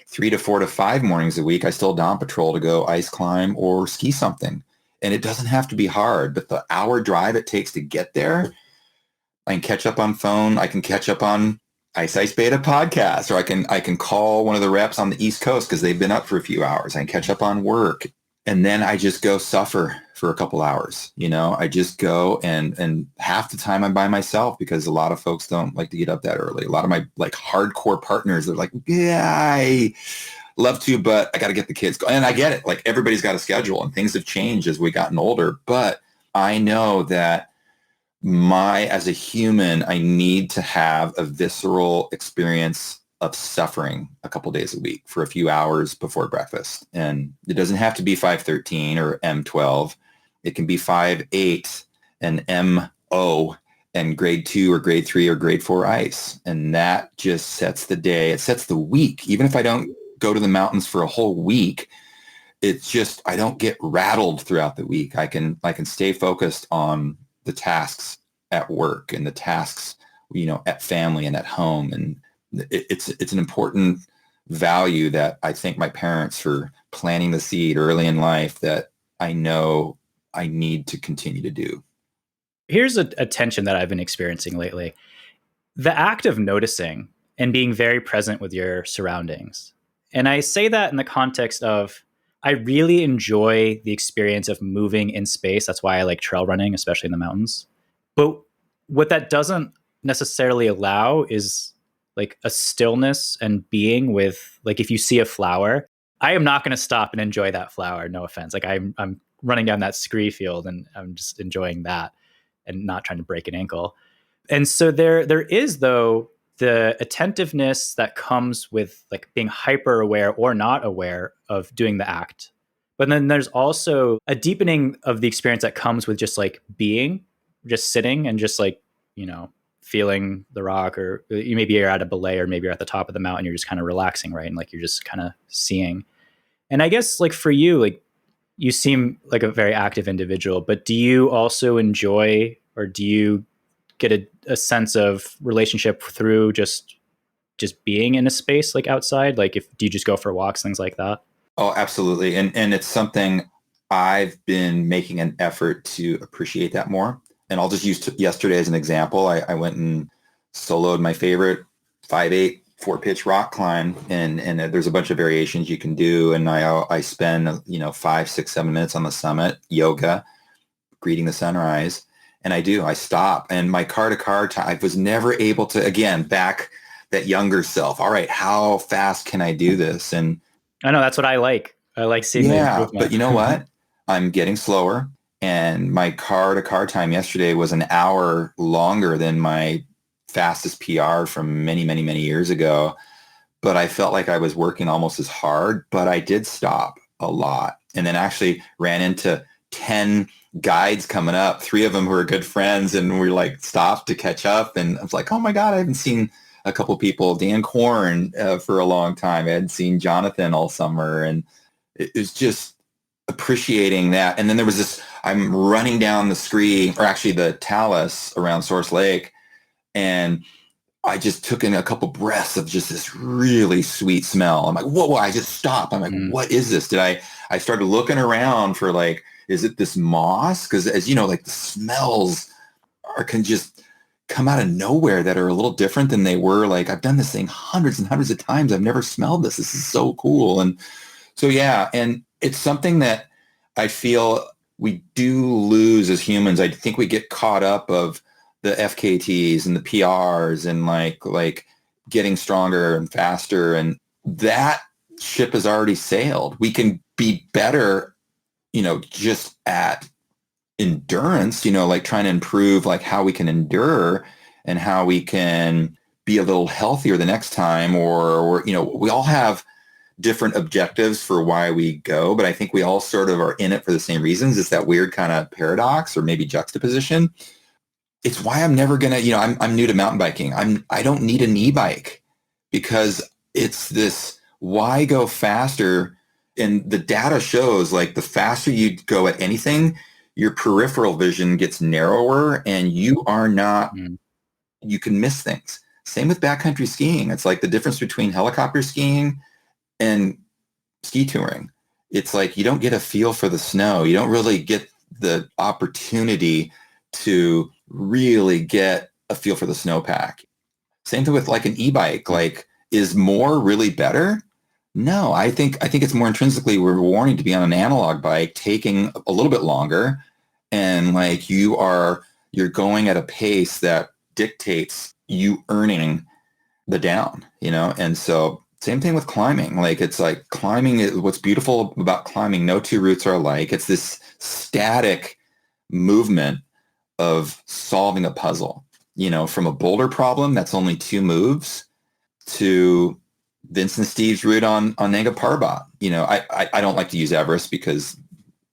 [SPEAKER 3] 3 to 4 to 5 mornings a week, I still dawn patrol to go ice climb or ski something. And it doesn't have to be hard, but the hour drive it takes to get there, I can catch up on phone. I can catch up on Ice Beta podcast, or I can call one of the reps on the East Coast because they've been up for a few hours. I can catch up on work. And then I just go suffer for a couple hours. I just go and half the time I'm by myself because a lot of folks don't like to get up that early. A lot of my like hardcore partners are like, yeah, I love to, but I got to get the kids going. And I get it. Like, everybody's got a schedule and things have changed as we gotten older. But I know that as a human, I need to have a visceral experience of suffering a couple days a week for a few hours before breakfast. And it doesn't have to be 513 or M12. It can be 5-8 and MO and grade 2 or grade 3 or grade 4 ice. And that just sets the day. It sets the week. Even if I don't go to the mountains for a whole week, it's just, I don't get rattled throughout the week. I can stay focused on the tasks at work and the tasks, at family and at home. And it's an important value that I thank my parents for planting the seed early in life that I know I need to continue to do.
[SPEAKER 1] Here's a tension that I've been experiencing lately. The act of noticing and being very present with your surroundings. And I say that in the context of I really enjoy the experience of moving in space. That's why I like trail running, especially in the mountains. But what that doesn't necessarily allow is like a stillness and being with, like, if you see a flower, I am not going to stop and enjoy that flower. No offense. Like I'm running down that scree field and I'm just enjoying that and not trying to break an ankle. And so there is, though, the attentiveness that comes with like being hyper aware or not aware of doing the act. But then there's also a deepening of the experience that comes with just like being, just sitting and just like, feeling the rock, or maybe you're at a belay or maybe you're at the top of the mountain, you're just kind of relaxing, right? And like you're just kind of seeing. And I guess like for you, like you seem like a very active individual, but do you also enjoy, or do you get a sense of relationship through just being in a space like outside? Like do you just go for walks, things like that?
[SPEAKER 3] Oh, absolutely. And it's something I've been making an effort to appreciate that more. And I'll just use yesterday as an example. I went and soloed my favorite 5'8" 4-pitch rock climb, and there's a bunch of variations you can do. And I spend 5, 6, 7 minutes on the summit, yoga, greeting the sunrise. And I stop, and my car-to-car time, I was never able to, again, back that younger self. All right, how fast can I do this? And
[SPEAKER 1] I know that's what I like. I like seeing the improvement.
[SPEAKER 3] But you know what? I'm getting slower, and my car-to-car time yesterday was an hour longer than my fastest PR from many, many, many years ago. But I felt like I was working almost as hard, but I did stop a lot. And then actually ran into 10 guides coming up, 3 of them who are good friends, and we like stopped to catch up. And I was like, oh my God, I haven't seen a couple people, Dan Korn, for a long time. I hadn't seen Jonathan all summer, and it was just appreciating that. And then there was this, I'm running down the scree, or actually the talus around Source Lake, and I just took in a couple breaths of just this really sweet smell. I'm like, whoa, I just stopped. I'm like, what is this? I started looking around for like, is it this moss? Because as you know, like the smells can just come out of nowhere that are a little different than they were. Like I've done this thing hundreds and hundreds of times. I've never smelled this. This is so cool. And so, yeah. And it's something that I feel we do lose as humans. I think we get caught up of the FKTs and the PRs and like getting stronger and faster. And that ship has already sailed. We can be better, just at endurance, like trying to improve like how we can endure and how we can be a little healthier the next time, or we all have different objectives for why we go, but I think we all sort of are in it for the same reasons. It's that weird kind of paradox or maybe juxtaposition. It's why I'm never going to, I'm new to mountain biking. I don't need an e-bike because it's this, why go faster? And the data shows like the faster you go at anything, your peripheral vision gets narrower and you are not, you can miss things. Same with backcountry skiing. It's like the difference between helicopter skiing and ski touring. It's like you don't get a feel for the snow. You don't really get the opportunity to really get a feel for the snowpack. Same thing with like an e-bike. Like, is more really better? No, I think it's more intrinsically rewarding to be on an analog bike, taking a little bit longer, and like you're going at a pace that dictates you earning the down, And so same thing with climbing. Like it's like climbing, what's beautiful about climbing, no two routes are alike. It's this static movement of solving a puzzle, from a boulder problem that's only 2 moves to Vince and Steve's route on Nanga Parbat. I don't like to use Everest because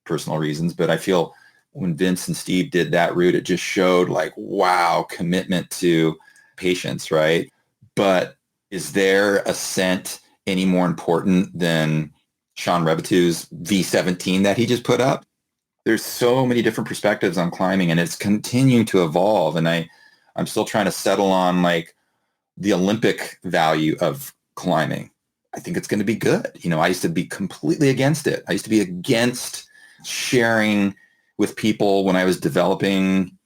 [SPEAKER 3] personal reasons, but I feel when Vince and Steve did that route, it just showed like, wow, commitment to patience, right? But is their ascent any more important than Sean Rebitu's V17 that he just put up. There's so many different perspectives on climbing, and it's continuing to evolve. And I'm still trying to settle on like the Olympic value of climbing. I think it's going to be good. I used to be completely against it. I used to be against sharing with people when I was developing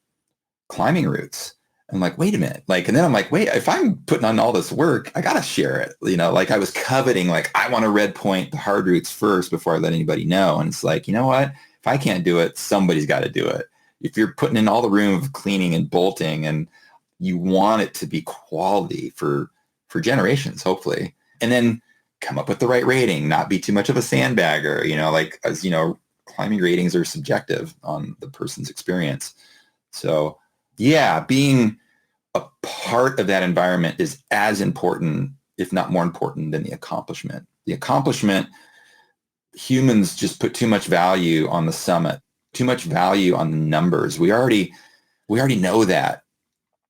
[SPEAKER 3] climbing routes. I'm like, wait a minute. And then I'm like, wait, if I'm putting on all this work, I got to share it. I was coveting, I want to red point the hard routes first before I let anybody know. And it's like, you know what? If I can't do it, somebody's got to do it. If you're putting in all the room of cleaning and bolting and you want it to be quality for generations, hopefully, and then come up with the right rating, not be too much of a sandbagger, as climbing ratings are subjective on the person's experience. So yeah, being a part of that environment is as important, if not more important, than the accomplishment. The accomplishment, humans just put too much value on the summit, too much value on the numbers. We already know that.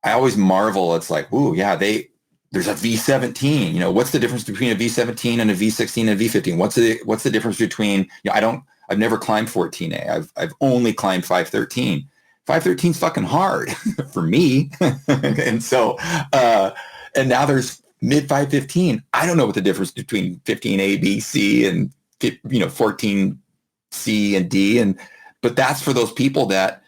[SPEAKER 3] I always marvel. It's like, ooh, yeah, there's a V17. What's the difference between a V17 and a V16 and a V15? What's the difference between? I've never climbed 14A. I've only climbed 513. 513 is fucking hard for me. And so, and now there's mid 515. I don't know what the difference between 15A, B, C, and 14C and D. But that's for those people that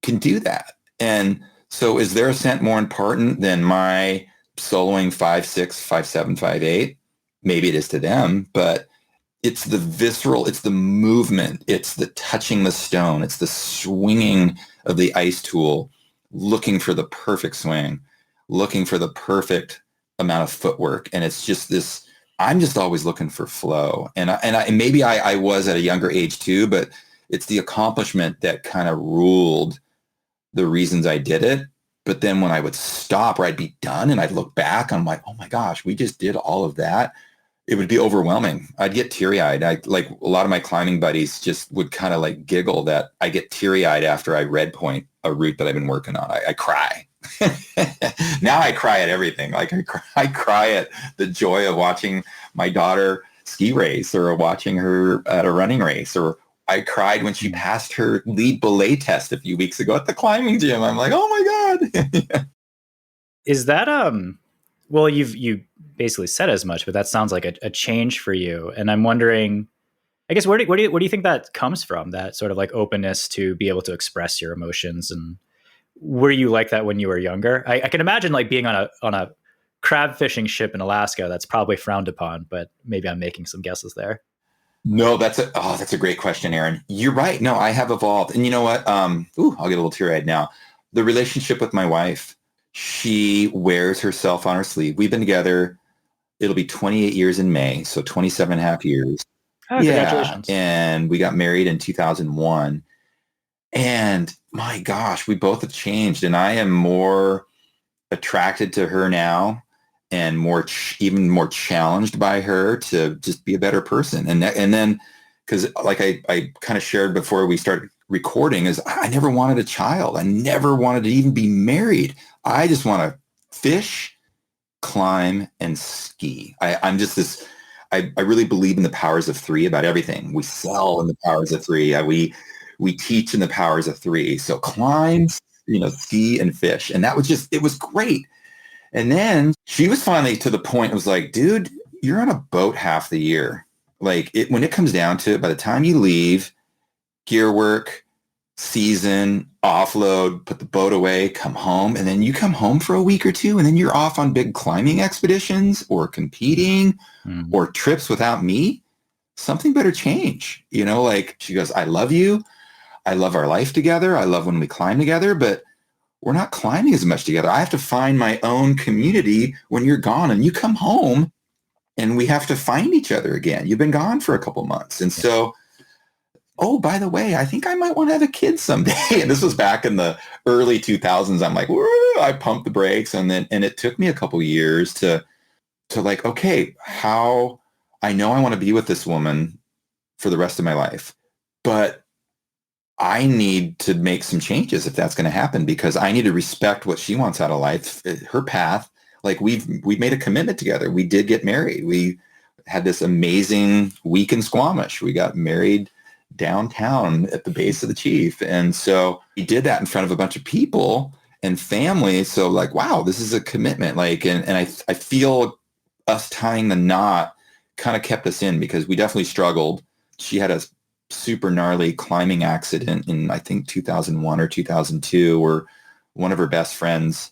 [SPEAKER 3] can do that. And so is their ascent more important than my soloing 5.6, 5.7, 5.8? Maybe it is to them, but it's the visceral, it's the movement, it's the touching the stone, it's the swinging of the ice tool, looking for the perfect swing, looking for the perfect amount of footwork. And it's just this, I'm just always looking for flow. And maybe I was at a younger age too, but it's the accomplishment that kind of ruled the reasons I did it. But then when I would stop or I'd be done and I'd look back, I'm like, oh my gosh, we just did all of that. It would be overwhelming. I'd get teary-eyed. A lot of my climbing buddies just would kind of giggle that I get teary-eyed after I red point a route that I've been working on. I cry. Now I cry at everything. I cry at the joy of watching my daughter ski race or watching her at a running race, or I cried when she passed her lead belay test a few weeks ago at the climbing gym. I'm like, oh my God.
[SPEAKER 1] Is that, well, you basically said as much, but that sounds like a change for you. And I'm wondering, I guess, where do you think that comes from? That sort of openness to be able to express your emotions, and were you like that when you were younger? I can imagine being on a crab fishing ship in Alaska. That's probably frowned upon, but maybe I'm making some guesses there.
[SPEAKER 3] No, that's a great question, Aaron. You're right. No, I have evolved. And you know what? I'll get a little teary-eyed now. The relationship with my wife, she wears herself on her sleeve. We've been together. It'll be 28 years in May. So 27 and a half years.
[SPEAKER 1] Oh, yeah. Congratulations.
[SPEAKER 3] And we got married in 2001. And my gosh, we both have changed. And I am more attracted to her now and even more challenged by her to just be a better person. And then, because I kind of shared before we started recording, is I never wanted a child. I never wanted to even be married. I just want to fish, climb, and ski. I'm just this, I really believe in the powers of three about everything. We sell in the powers of three. We teach in the powers of three. So climb, ski, and fish. And that was it was great. And then she was finally to the point, it was like, dude, you're on a boat half the year. When it comes down to it, by the time you leave, gear work, season, offload, put the boat away, come home, and then you come home for a week or two, and then you're off on big climbing expeditions or competing or trips without me, something better change. She goes, I love you. I love our life together. I love when we climb together, but we're not climbing as much together. I have to find my own community when you're gone, and you come home and we have to find each other again. You've been gone for a couple months. And so, oh, by the way, I think I might want to have a kid someday. And this was back in the early 2000s. I'm like, I pumped the brakes. And it took me a couple years to okay, how I know I want to be with this woman for the rest of my life, but I need to make some changes if that's going to happen, because I need to respect what she wants out of life, her path. We've made a commitment together. We did get married. We had this amazing week in Squamish. We got married downtown at the base of the Chief. And so he did that in front of a bunch of people and family. So like, wow, this is a commitment. Like, and I feel us tying the knot kind of kept us in because we definitely struggled. She had a super gnarly climbing accident in, I think, 2001 or 2002, where one of her best friends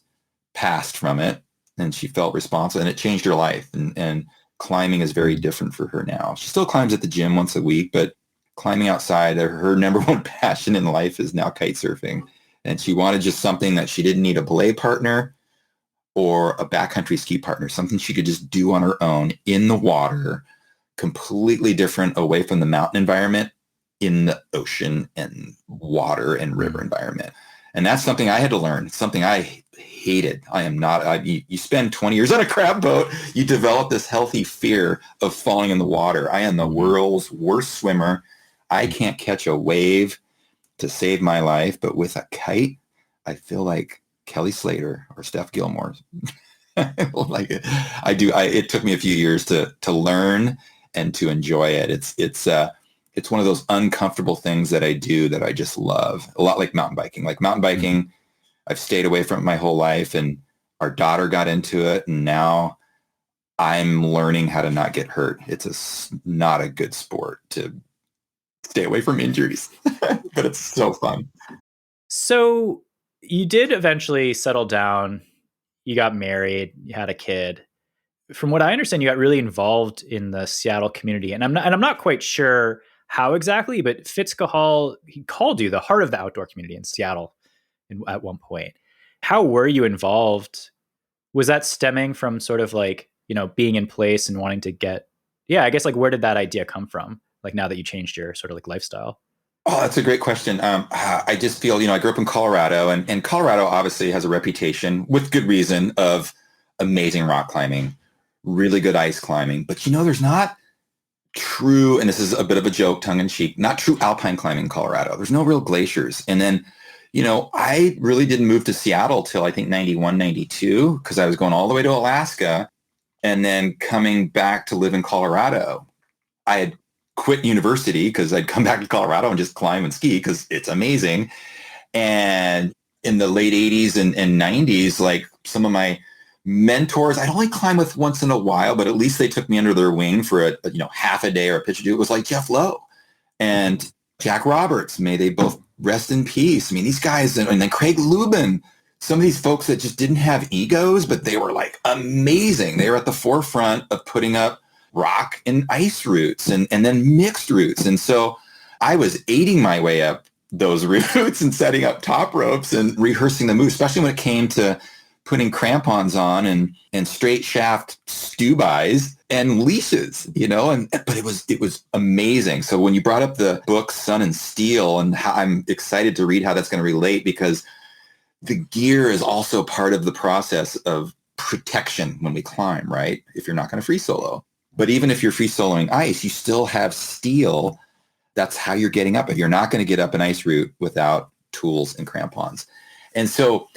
[SPEAKER 3] passed from it and she felt responsible and it changed her life. And climbing is very different for her now. She still climbs at the gym once a week, but climbing outside, her number one passion in life is now kite surfing. And she wanted just something that she didn't need a belay partner or a backcountry ski partner, something she could just do on her own in the water, completely different away from the mountain environment, in the ocean and water and river environment. And that's something I had to learn. It's something I hated. I am not, you spend 20 years on a crab boat, you develop this healthy fear of falling in the water. I am the world's worst swimmer. I can't catch a wave to save my life, but with a kite, I feel like Kelly Slater or Steph Gilmore. Like it took me a few years to learn and to enjoy it. It's one of those uncomfortable things that I do that I just love. A lot like mountain biking. Like mountain biking, I've stayed away from it my whole life, and our daughter got into it, and now I'm learning how to not get hurt. It's not a good sport to stay away from injuries, but it's so fun.
[SPEAKER 1] So you did eventually settle down. You got married. You had a kid. From what I understand, you got really involved in the Seattle community, and I'm not quite sure how exactly, but Fitzcahall, he called you the heart of the outdoor community in Seattle at one point. How were you involved? Was that stemming from sort of like, being in place and wanting to I guess like where did that idea come from? Like now that you changed your sort of like lifestyle?
[SPEAKER 3] Oh, that's a great question. I just feel, I grew up in Colorado, and Colorado obviously has a reputation, with good reason, of amazing rock climbing, really good ice climbing. But, there's not true, and this is a bit of a joke, tongue in cheek, not true alpine climbing in Colorado. There's no real glaciers. And then, I really didn't move to Seattle till I think 91, 92, because I was going all the way to Alaska and then coming back to live in Colorado. I had quit university because I'd come back to Colorado and just climb and ski because it's amazing. And in the late 80s and 90s, like some of my mentors, I'd only climb with once in a while, but at least they took me under their wing for a half a day or a pitch or two. It was like Jeff Lowe and Jack Roberts. May they both rest in peace. I mean, these guys, and then Craig Lubin, some of these folks that just didn't have egos, but they were like amazing. They were at the forefront of putting up rock and ice routes and then mixed routes. And so I was aiding my way up those routes and setting up top ropes and rehearsing the moves, especially when it came to putting crampons on and straight shaft stew-bys and leashes, but it was amazing. So when you brought up the book Sun and Steel, and how I'm excited to read how that's going to relate, because the gear is also part of the process of protection when we climb, right? If you're not going to free solo. But even if you're free soloing ice, you still have steel. That's how you're getting up. If you're not going to get up an ice route without tools and crampons. And so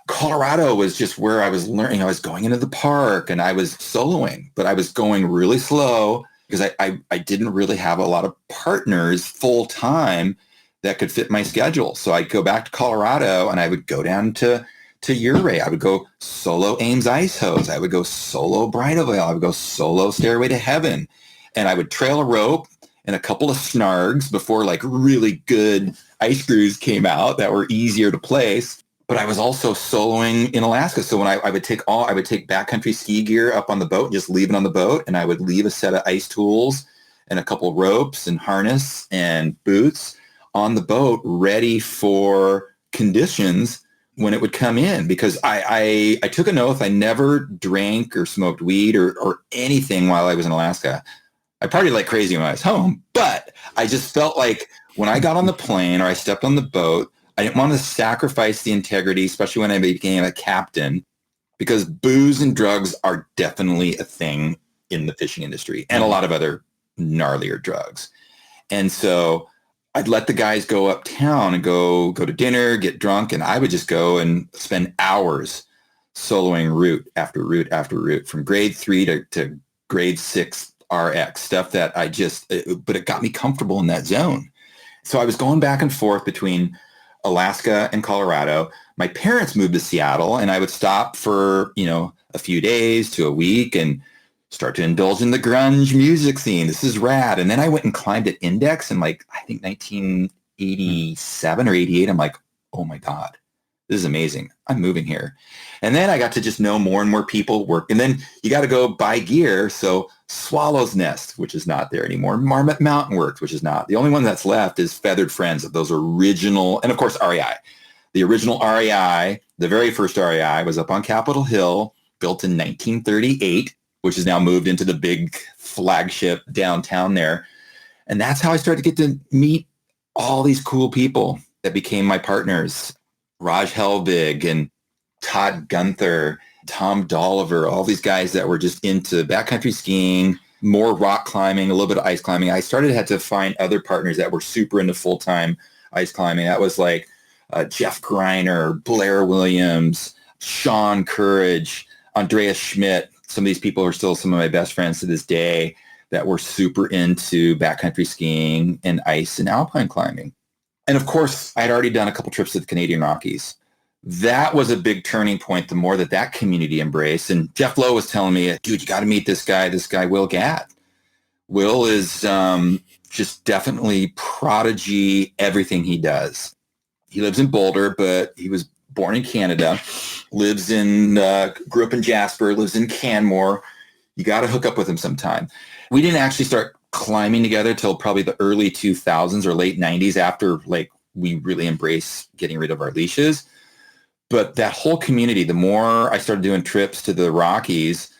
[SPEAKER 3] Colorado was just where I was learning. I was going into the park and I was soloing, but I was going really slow because I didn't really have a lot of partners full time that could fit my schedule. So I'd go back to Colorado and I would go down to Uray. I would go solo Ames Ice Hose. I would go solo Bridal Veil. I would go solo Stairway to Heaven. And I would trail a rope and a couple of snargs before like really good ice screws came out that were easier to place. But I was also soloing in Alaska. So when I would take backcountry ski gear up on the boat and just leave it on the boat. And I would leave a set of ice tools and a couple ropes and harness and boots on the boat ready for conditions when it would come in, because I took an oath. I never drank or smoked weed or anything while I was in Alaska. I partied like crazy when I was home, but I just felt like when I got on the plane or I stepped on the boat, I didn't want to sacrifice the integrity, especially when I became a captain, because booze and drugs are definitely a thing in the fishing industry and a lot of other gnarlier drugs. And so I'd let the guys go uptown and go to dinner, get drunk, and I would just go and spend hours soloing route after route after route from grade 3 to grade 6 RX, stuff that but it got me comfortable in that zone. So I was going back and forth between Alaska and Colorado. My parents moved to Seattle, and I would stop for, a few days to a week and start to indulge in the grunge music scene. This is rad. And then I went and climbed at Index in I think 1987 or 88. I'm like, oh my God, this is amazing. I'm moving here. And then I got to just know more and more people work. And then you got to go buy gear. So Swallow's Nest, which is not there anymore. Marmot Mountain Works, which is not. The only one that's left is Feathered Friends of those original, and of course, REI. The original REI, the very first REI, was up on Capitol Hill, built in 1938, which is now moved into the big flagship downtown there. And that's how I started to get to meet all these cool people that became my partners. Raj Helbig and Todd Gunther, Tom Dolliver, all these guys that were just into backcountry skiing, more rock climbing, a little bit of ice climbing. I started to have to find other partners that were super into full-time ice climbing. That was like Jeff Greiner, Blair Williams, Sean Courage, Andreas Schmidt. Some of these people are still some of my best friends to this day that were super into backcountry skiing and ice and alpine climbing. And of course, I'd already done a couple trips to the Canadian Rockies. That was a big turning point, the more that community embraced. And Jeff Lowe was telling me, dude, you got to meet this guy, Will Gatt. Will is just definitely prodigy, everything he does. He lives in Boulder, but he was born in Canada, grew up in Jasper, lives in Canmore. You got to hook up with him sometime. We didn't actually start climbing together till probably the early 2000s or late 90s after we really embraced getting rid of our leashes. But that whole community, the more I started doing trips to the Rockies,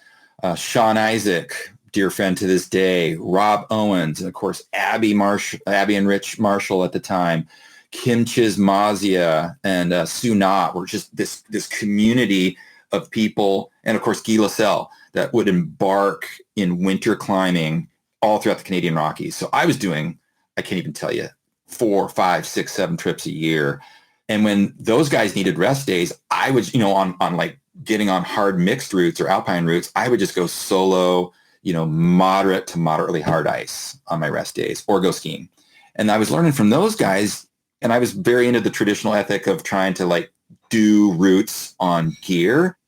[SPEAKER 3] Sean Isaac, dear friend to this day, Rob Owens, and of course, Abby and Rich Marshall at the time, Kim Chismazia and Sue Knott were just this community of people. And of course, Guy Lasselle that would embark in winter climbing all throughout the Canadian Rockies. So I was doing, I can't even tell you, 4, 5, 6, 7 trips a year. And when those guys needed rest days, I would, on getting on hard mixed routes or alpine routes, I would just go solo, moderate to moderately hard ice on my rest days or go skiing. And I was learning from those guys, and I was very into the traditional ethic of trying to do routes on gear,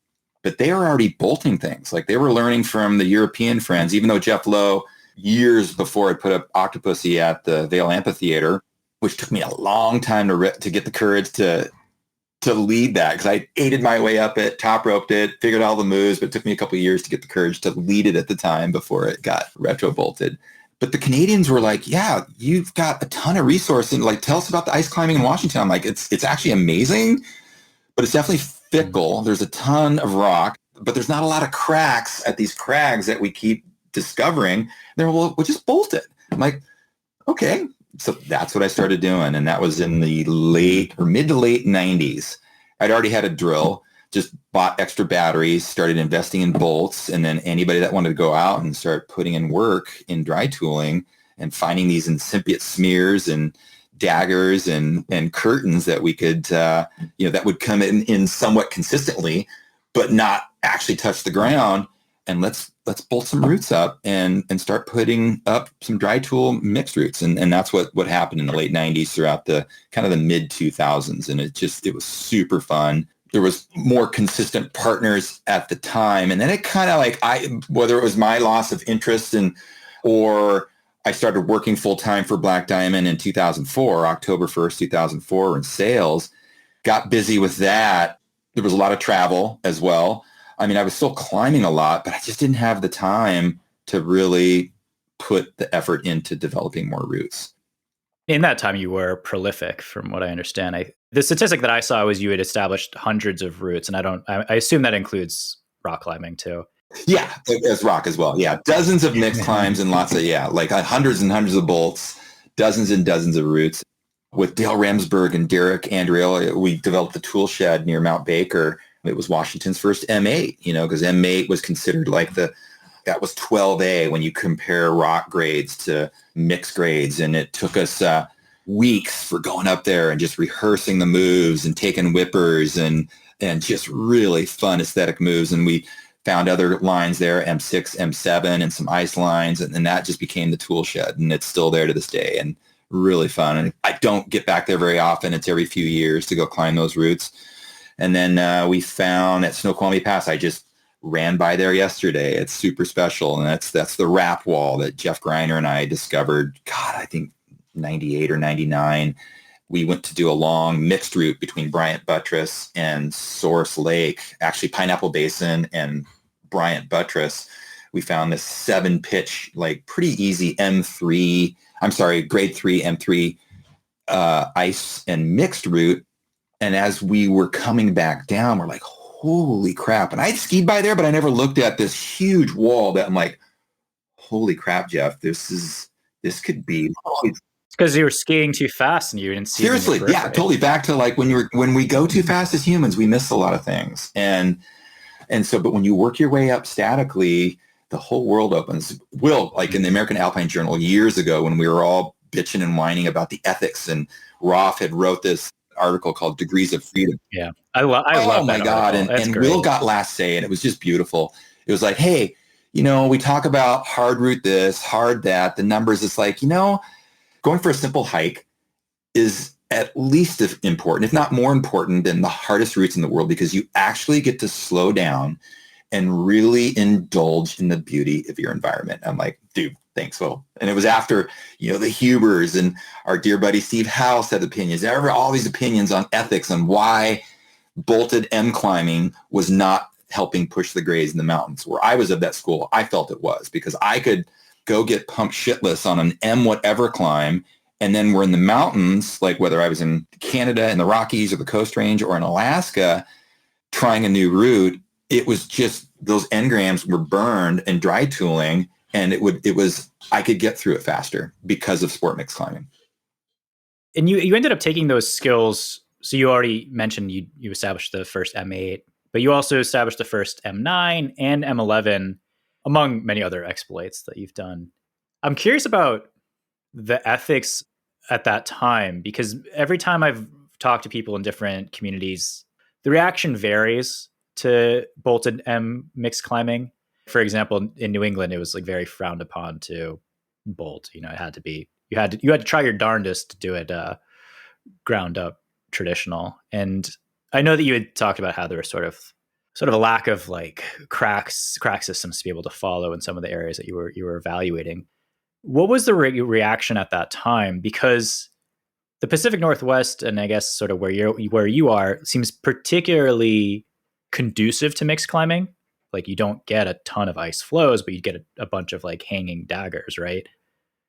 [SPEAKER 3] but they were already bolting things. They were learning from the European friends, even though Jeff Lowe, years before I put up Octopussy at the Vail Amphitheater, which took me a long time to get the courage to lead that, because I aided my way up it, top roped it, figured out all the moves, but it took me a couple of years to get the courage to lead it at the time before it got retro bolted. But the Canadians were like, yeah, you've got a ton of resources. And tell us about the ice climbing in Washington. I'm like, it's actually amazing, but it's definitely fickle. There's a ton of rock, but there's not a lot of cracks at these crags that we keep discovering. And they're, well, we'll just bolt it. I'm like, okay. So that's what I started doing. And that was in the mid to late 90s. I'd already had a drill, just bought extra batteries, started investing in bolts. And then anybody that wanted to go out and start putting in work in dry tooling and finding these incipient smears and daggers and curtains that we could, that would come in somewhat consistently, but not actually touch the ground. And let's bolt some roots up and start putting up some dry tool mixed roots. And that's what happened in the late 90s throughout the kind of the mid 2000s. And it was super fun. There was more consistent partners at the time. And then it kind of whether it was my loss of interest or I started working full time for Black Diamond in 2004, October 1st, 2004 in sales, got busy with that. There was a lot of travel as well. I mean, I was still climbing a lot, but I just didn't have the time to really put the effort into developing more routes.
[SPEAKER 1] In that time, you were prolific, from what I understand. The statistic that I saw was you had established hundreds of routes, and I assume that includes rock climbing too.
[SPEAKER 3] Yeah, as rock as well. Yeah, dozens of mixed climbs and lots of, hundreds and hundreds of bolts, dozens and dozens of routes. With Dale Remsburg and Derek Andriel, we developed the tool shed near Mount Baker. It was Washington's first M8, because M8 was considered that was 12A when you compare rock grades to mixed grades. And it took us weeks for going up there and just rehearsing the moves and taking whippers and just really fun aesthetic moves. And we found other lines there, M6, M7, and some ice lines. And then that just became the tool shed. And it's still there to this day and really fun. And I don't get back there very often. It's every few years to go climb those routes. And then we found at Snoqualmie Pass, I just ran by there yesterday. It's super special. And that's the wrap wall that Jeff Greiner and I discovered, God, I think 98 or 99. We went to do a long mixed route between Bryant Buttress and Source Lake, actually Pineapple Basin and Bryant Buttress. We found this 7-pitch, like pretty easy grade 3 M3 ice and mixed route. And as we were coming back down, we're like, holy crap. And I'd skied by there, but I never looked at this huge wall that I'm like, holy crap, Jeff, this could be.
[SPEAKER 1] It's because you were skiing too fast and you didn't see.
[SPEAKER 3] Seriously, yeah, totally. Back to like when we go too fast as humans, we miss a lot of things. And so, but when you work your way up statically, the whole world opens. Will, like in the American Alpine Journal years ago, when we were all bitching and whining about the ethics, and Roth had wrote this article called Degrees of Freedom.
[SPEAKER 1] Yeah, I love that.
[SPEAKER 3] Oh my God. And Will got last say, and it was just beautiful. It was like, hey, we talk about hard route this, hard that, the numbers. It's like, going for a simple hike is at least as important, if not more important, than the hardest routes in the world, because you actually get to slow down and really indulge in the beauty of your environment. I'm like, dude, thanks, Will. And it was after, the Hubers and our dear buddy Steve House had opinions. There were all these opinions on ethics and why bolted M climbing was not helping push the grades in the mountains. Where I was of that school, I felt it was, because I could go get pumped shitless on an M whatever climb, and then we're in the mountains, like whether I was in Canada in the Rockies or the Coast Range or in Alaska trying a new route, it was just those engrams were burned and dry tooling, and I could get through it faster because of sport mix climbing.
[SPEAKER 1] And you ended up taking those skills. So you already mentioned you established the first M8, but you also established the first M9 and M11, among many other exploits that you've done. I'm curious about the ethics at that time, because every time I've talked to people in different communities, the reaction varies to bolted M mixed climbing. For example, in New England, it was like very frowned upon to bolt. It had to be, you had to try your darndest to do it ground up traditional. And I know that you had talked about how there was sort of a lack of like crack systems to be able to follow in some of the areas that you were evaluating. What was the reaction at that time? Because the Pacific Northwest, and I guess sort of where you are, seems particularly conducive to mixed climbing. Like you don't get a ton of ice flows, but you get a bunch of like hanging daggers, right?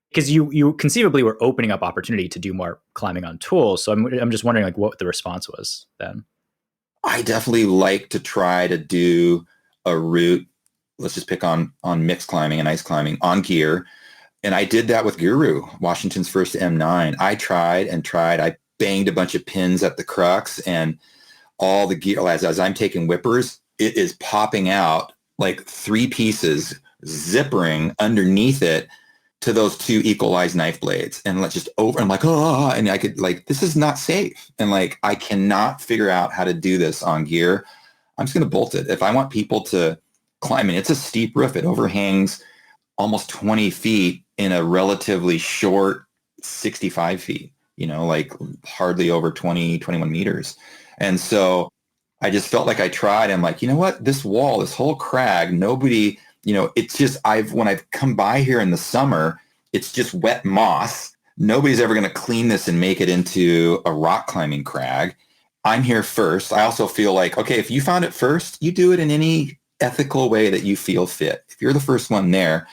[SPEAKER 1] Because you conceivably were opening up opportunity to do more climbing on tools. So I'm just wondering like what the response was then.
[SPEAKER 3] I definitely like to try to do a route. Let's just pick on mixed climbing and ice climbing on gear. And I did that with Guru, Washington's first M9. I tried. I banged a bunch of pins at the crux, and all the gear, as I'm taking whippers, it is popping out like 3 pieces, zippering underneath it to those 2 equalized knife blades. And let's just over, I'm like, oh, and I could like, this is not safe. And like, I cannot figure out how to do this on gear. I'm just going to bolt it. If I want people to climb, and it's a steep roof, it overhangs almost 20 feet in a relatively short 65 feet, like hardly over 21 meters. And so I just felt like I tried. I'm like, you know what, this wall, this whole crag, nobody, it's just, when I've come by here in the summer, it's just wet moss. Nobody's ever going to clean this and make it into a rock climbing crag. I'm here first. I also feel like, okay, if you found it first, you do it in any ethical way that you feel fit. If you're the first one there,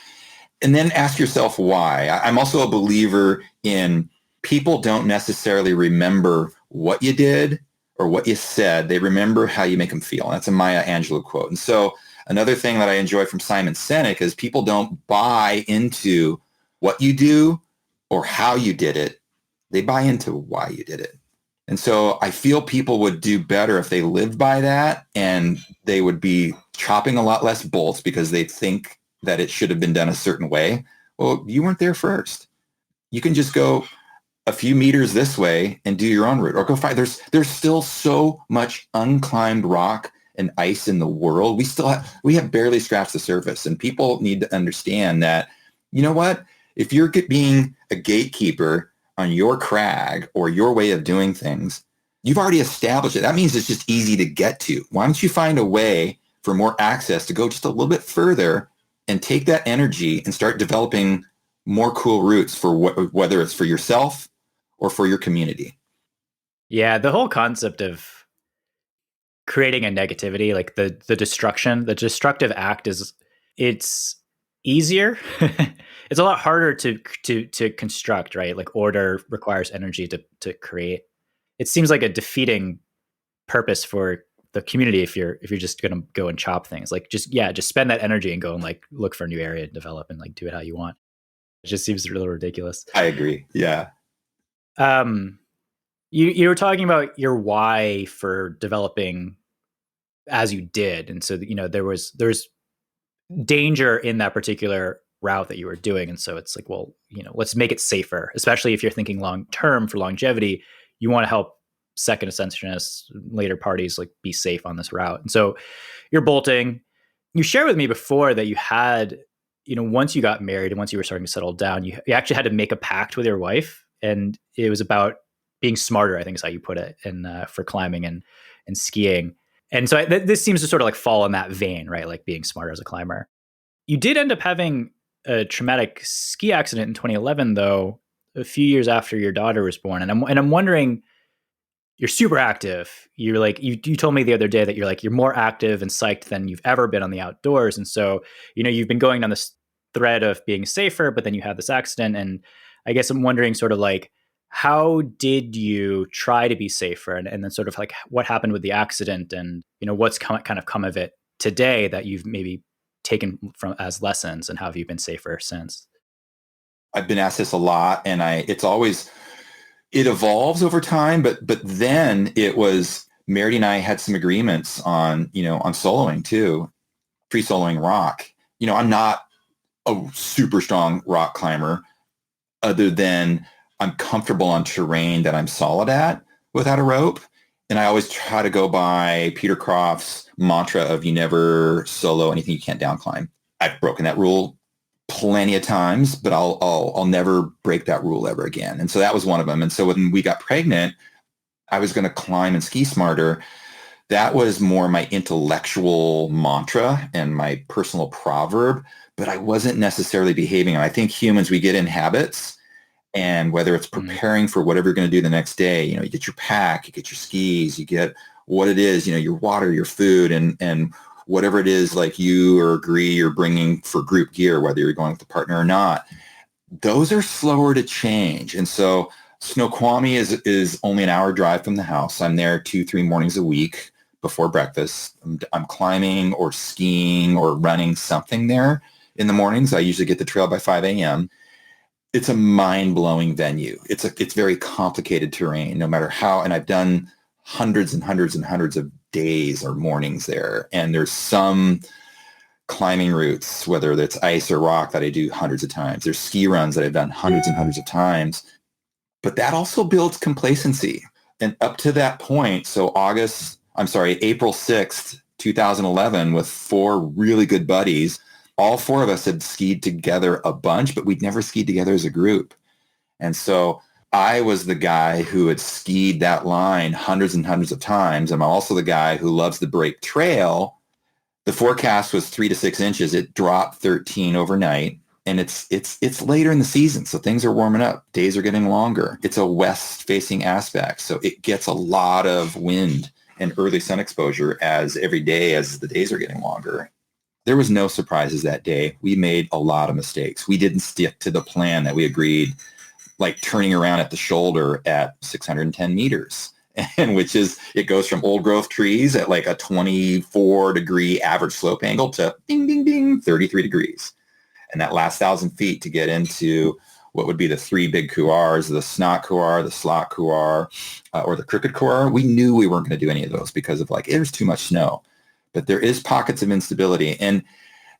[SPEAKER 3] and then ask yourself why. I'm also a believer in people don't necessarily remember what you did or what you said. They remember how you make them feel. And that's a Maya Angelou quote. And so another thing that I enjoy from Simon Sinek is people don't buy into what you do or how you did it. They buy into why you did it. And so I feel people would do better if they lived by that, and they would be chopping a lot less bolts because they think that it should have been done a certain way. Well, you weren't there first. You can just go a few meters this way and do your own route, or go find, there's still so much unclimbed rock and ice in the world, we have barely scratched the surface. And people need to understand that, you know what? If you're being a gatekeeper on your crag or your way of doing things, you've already established it. That means it's just easy to get to. Why don't you find a way for more access to go just a little bit further and take that energy and start developing more cool routes for whether it's for yourself or for your community.
[SPEAKER 1] Yeah, the whole concept of creating a negativity, like the destructive act it's easier. It's a lot harder to construct, right? Like order requires energy to create. It seems like a defeating purpose for the community if you're just going to go and chop things. Like just spend that energy and go and like look for a new area to develop and like do it how you want. It just seems really ridiculous.
[SPEAKER 3] I agree. Yeah.
[SPEAKER 1] You were talking about your why for developing as you did, and so there's danger in that particular route that you were doing, and so it's like, well, let's make it safer, especially if you're thinking long term for longevity. You want to help second ascensionists, later parties, like be safe on this route. And so you're bolting. You shared with me before that you had, once you got married and once you were starting to settle down, you actually had to make a pact with your wife, and it was about being smarter, I think is how you put it, and for climbing and skiing. And so this seems to sort of like fall in that vein, right? Like being smarter as a climber. You did end up having a traumatic ski accident in 2011, though, a few years after your daughter was born. And I'm wondering, you're super active. You're like, you told me the other day that you're more active and psyched than you've ever been on the outdoors. And so, you've been going down this thread of being safer, but then you had this accident. And I guess I'm wondering sort of like, how did you try to be safer? And then sort of like what happened with the accident, and, what's kind of come of it today that you've maybe taken from as lessons, and how have you been safer since?
[SPEAKER 3] I've been asked this a lot, and it evolves over time, but then it was Meredith and I had some agreements on soloing too, free soloing rock. I'm not a super strong rock climber other than I'm comfortable on terrain that I'm solid at without a rope. And I always try to go by Peter Croft's mantra of you never solo anything you can't down climb. I've broken that rule plenty of times, but I'll never break that rule ever again. And so that was one of them. And so when we got pregnant, I was going to climb and ski smarter. That was more my intellectual mantra and my personal proverb, but I wasn't necessarily behaving. And I think humans, we get in habits, and whether it's preparing for whatever you're going to do the next day, you get your pack, you get your skis, you get what it is, your water, your food, and whatever it is, like you or agree you're bringing for group gear, whether you're going with a partner or not, those are slower to change. And so Snoqualmie is only an hour drive from the house. I'm there 2-3 mornings a week before breakfast. I'm climbing or skiing or running something there in the mornings. I usually get the trail by 5 a.m. It's a mind-blowing venue. It's very complicated terrain, no matter how, and I've done hundreds and hundreds and hundreds of days or mornings there. And there's some climbing routes, whether it's ice or rock, that I do hundreds of times. There's ski runs that I've done hundreds and hundreds of times. But that also builds complacency. And up to that point, so April 6th, 2011, with 4 really good buddies, all 4 of us had skied together a bunch, but we'd never skied together as a group. And so I was the guy who had skied that line hundreds and hundreds of times. I'm also the guy who loves the break trail. The forecast was 3 to 6 inches. It dropped 13 overnight, and it's later in the season, so things are warming up. Days are getting longer. It's a west-facing aspect, so it gets a lot of wind and early sun exposure as the days are getting longer. There was no surprises that day. We made a lot of mistakes. We didn't stick to the plan that we agreed, like turning around at the shoulder at 610 meters, and it goes from old growth trees at like a 24 degree average slope angle to ding, ding, ding, 33 degrees. And that last 1,000 feet to get into what would be the 3 big couloirs, the snot couloir, the slot couloir, or the crooked couloir, we knew we weren't going to do any of those because of there's too much snow. But there is pockets of instability. And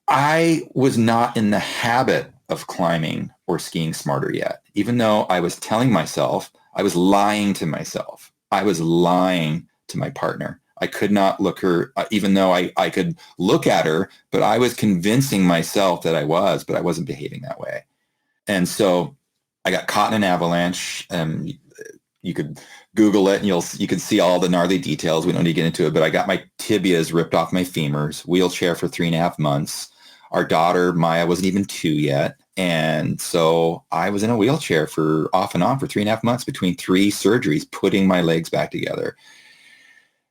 [SPEAKER 3] I was not in the habit of climbing or skiing smarter yet, even though I was telling myself, I was lying to myself. I was lying to my partner. I could not look her, even though I could look at her, but I was convincing myself that I was, but I wasn't behaving that way. And so I got caught in an avalanche. You could Google it and you can see all the gnarly details. We don't need to get into it, but I got my tibias ripped off my femurs, wheelchair for 3.5 months. Our daughter, Maya, wasn't even 2 yet. And so I was in a wheelchair for off and on for 3.5 months between 3 surgeries, putting my legs back together.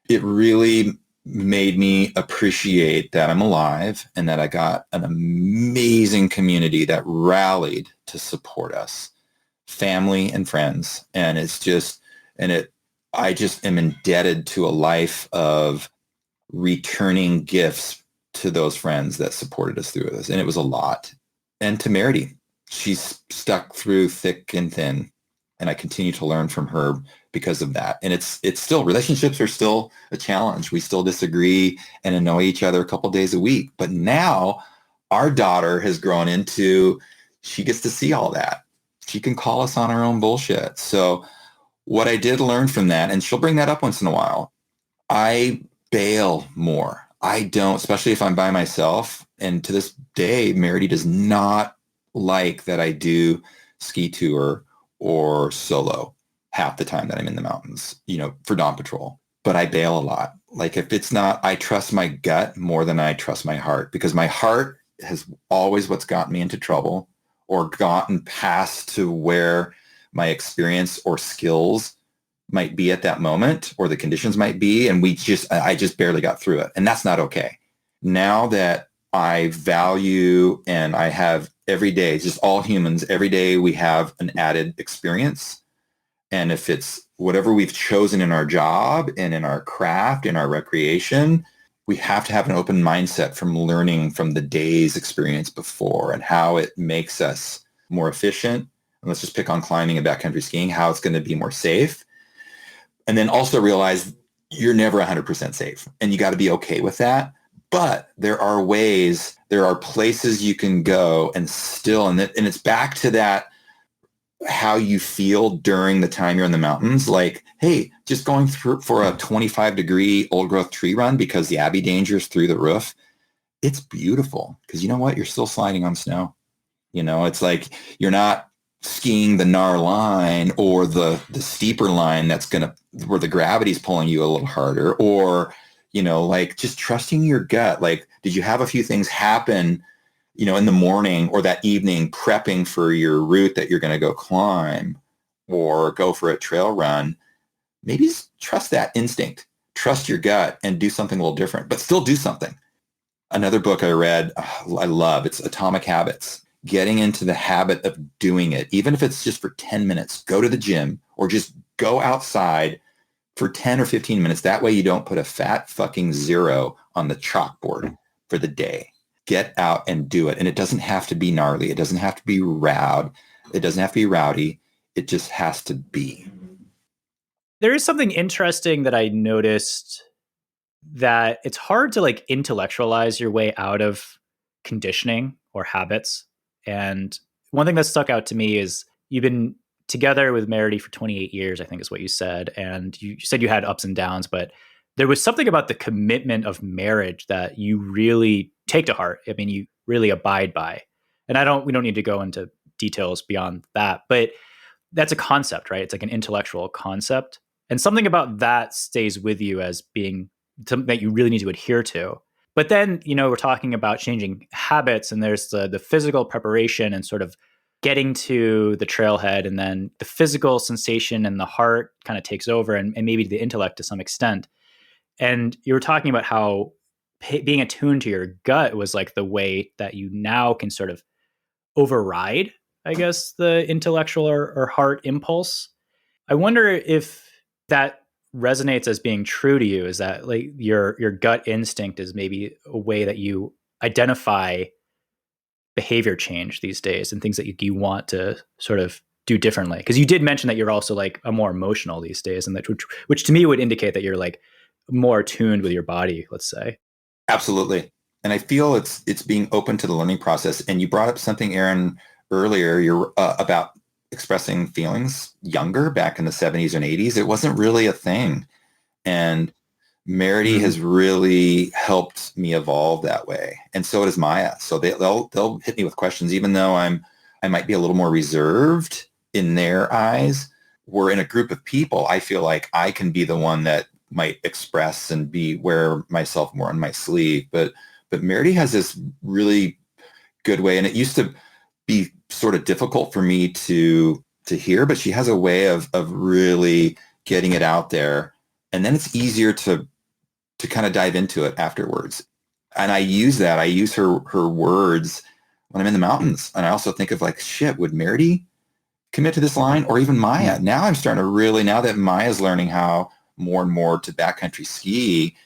[SPEAKER 3] It really made me appreciate that I'm alive and that I got an amazing community that rallied to support us, family and friends. And I just am indebted to a life of returning gifts to those friends that supported us through this. And it was a lot. And to Meredith, she's stuck through thick and thin. And I continue to learn from her because of that. And it's still, relationships are still a challenge. We still disagree and annoy each other a couple days a week. But now our daughter has grown into, she gets to see all that. She can call us on our own bullshit. So what I did learn from that, and she'll bring that up once in a while, I bail more. I don't, especially if I'm by myself. And to this day, Meredith does not like that I do ski tour or solo half the time that I'm in the mountains, for dawn patrol. But I bail a lot. Like if it's not, I trust my gut more than I trust my heart, because my heart has always what's gotten me into trouble or gotten past to where my experience or skills might be at that moment or the conditions might be. And I just barely got through it. And that's not okay. Now that I value and I have every day, just all humans, every day we have an added experience. And if it's whatever we've chosen in our job and in our craft, in our recreation, we have to have an open mindset from learning from the day's experience before and how it makes us more efficient. And let's just pick on climbing and backcountry skiing, how it's going to be more safe. And then also realize you're never 100% safe and you got to be okay with that. But there are ways, there are places you can go and still, and it's back to that, how you feel during the time you're in the mountains. Like, hey, just going through for a 25-degree old growth tree run because the Abbey danger is through the roof. It's beautiful because you know what? You're still sliding on snow. It's like you're not skiing the gnar line or the steeper line where the gravity's pulling you a little harder, or like just trusting your gut. Like, did you have a few things happen, in the morning or that evening, prepping for your route that you're going to go climb or go for a trail run? Maybe trust that instinct, trust your gut and do something a little different, but still do something. Another book I read, I love, it's Atomic Habits. Getting into the habit of doing it, even if it's just for 10 minutes, go to the gym or just go outside for 10 or 15 minutes. That way you don't put a fat fucking 0 on the chalkboard for the day. Get out and do it. And it doesn't have to be gnarly. It doesn't have to be loud. It doesn't have to be rowdy. It just has to be.
[SPEAKER 1] There is something interesting that I noticed, that it's hard to like intellectualize your way out of conditioning or habits. And one thing that stuck out to me is you've been together with Meredith for 28 years, I think is what you said. And you said you had ups and downs, but there was something about the commitment of marriage that you really take to heart. I mean, you really abide by. And we don't need to go into details beyond that, but that's a concept, right? It's like an intellectual concept. And something about that stays with you as being something that you really need to adhere to. But then, we're talking about changing habits, and there's the physical preparation and sort of getting to the trailhead, and then the physical sensation and the heart kind of takes over, and maybe the intellect to some extent. And you were talking about how being attuned to your gut was like the way that you now can sort of override, I guess, the intellectual or heart impulse. I wonder if that resonates as being true to you. Is that like your gut instinct is maybe a way that you identify behavior change these days and things that you want to sort of do differently? Because you did mention that you're also like a more emotional these days, and that which to me would indicate that you're like more attuned with your body, let's say.
[SPEAKER 3] Absolutely. And I feel it's being open to the learning process. And you brought up something, Aaron, earlier. You're about expressing feelings younger, back in the 70s and 80s. It wasn't really a thing. And Merity has really helped me evolve that way. And so does Maya. So they'll hit me with questions, even though I might be a little more reserved in their eyes. We're in a group of people. I feel like I can be the one that might express and wear myself more on my sleeve. But Merity has this really good way, and it used to be sort of difficult for me to hear, but she has a way of really getting it out there. And then it's easier to kind of dive into it afterwards. And I use her words when I'm in the mountains. And I also think of like, shit, would Merity commit to this line? Or even Maya. Now I'm starting to really, now that Maya's learning how more and more to backcountry ski,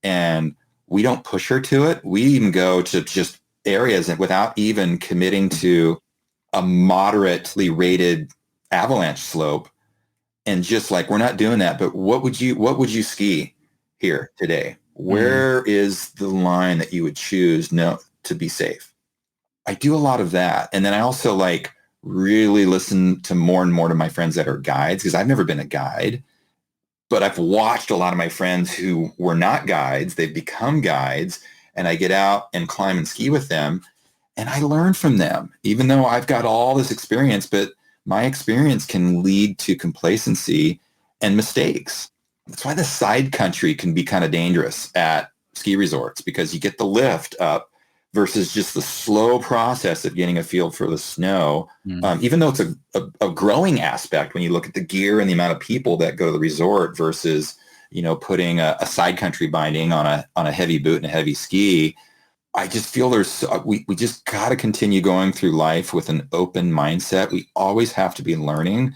[SPEAKER 3] and we don't push her to it. We even go to just areas without even committing to a moderately rated avalanche slope. And just like, we're not doing that, but what would you ski here today? Where is the line that you would choose to be safe? I do a lot of that. And then I also like really listen to more and more to my friends that are guides, because I've never been a guide, but I've watched a lot of my friends who were not guides. They've become guides, and I get out and climb and ski with them, and I learn from them, even though I've got all this experience, but my experience can lead to complacency and mistakes. That's why the side country can be kind of dangerous at ski resorts, because you get the lift up versus just the slow process of getting a feel for the snow. Even though it's a growing aspect when you look at the gear and the amount of people that go to the resort versus, putting a side country binding on a heavy boot and a heavy ski. I just feel we just got to continue going through life with an open mindset. We always have to be learning.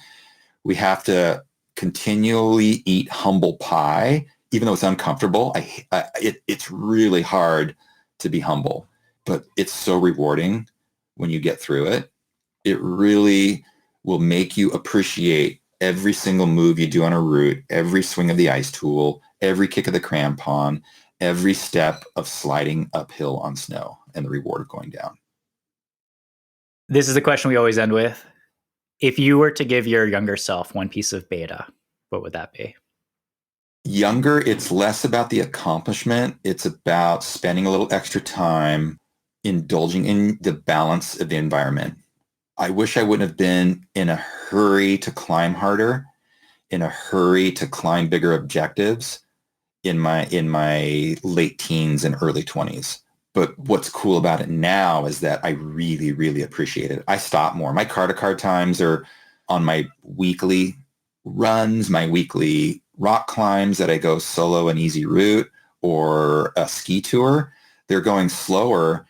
[SPEAKER 3] We have to continually eat humble pie, even though it's uncomfortable. It's really hard to be humble, but it's so rewarding when you get through it. It really will make you appreciate every single move you do on a route, every swing of the ice tool, every kick of the crampon, every step of sliding uphill on snow, and the reward of going down.
[SPEAKER 1] This is the question we always end with. If you were to give your younger self one piece of beta, what would that be?
[SPEAKER 3] Younger, it's less about the accomplishment. It's about spending a little extra time indulging in the balance of the environment. I wish I wouldn't have been in a hurry to climb harder, in a hurry to climb bigger objectives in my late teens and early 20s. But what's cool about it now is that I really, really appreciate it. I stop more. My car-to-car times are on my weekly runs, my weekly rock climbs that I go solo and easy route, or a ski tour. They're going slower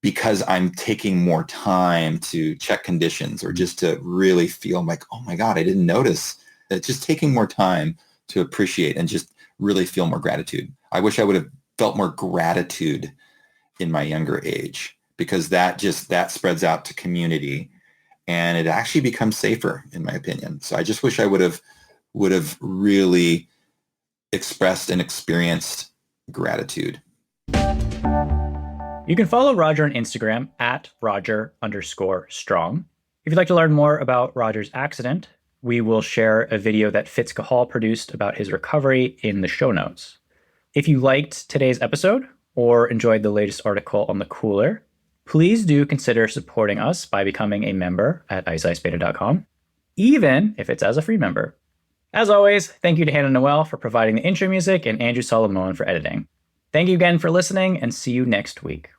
[SPEAKER 3] because I'm taking more time to check conditions, or just to really feel like, oh my God, I didn't notice. It's just taking more time to appreciate and just really feel more gratitude. I wish I would have felt more gratitude in my younger age, because that spreads out to community, and it actually becomes safer, in my opinion. So I just wish I would have really expressed and experienced gratitude.
[SPEAKER 1] You can follow Roger on Instagram at Roger_strong. If you'd like to learn more about Roger's accident, we will share a video that Fitz Cahall produced about his recovery in the show notes. If you liked today's episode or enjoyed the latest article on the cooler, please do consider supporting us by becoming a member at iceicebeta.com, even if it's as a free member. As always, thank you to Hannah Noel for providing the intro music and Andrew Solomon for editing. Thank you again for listening, and see you next week.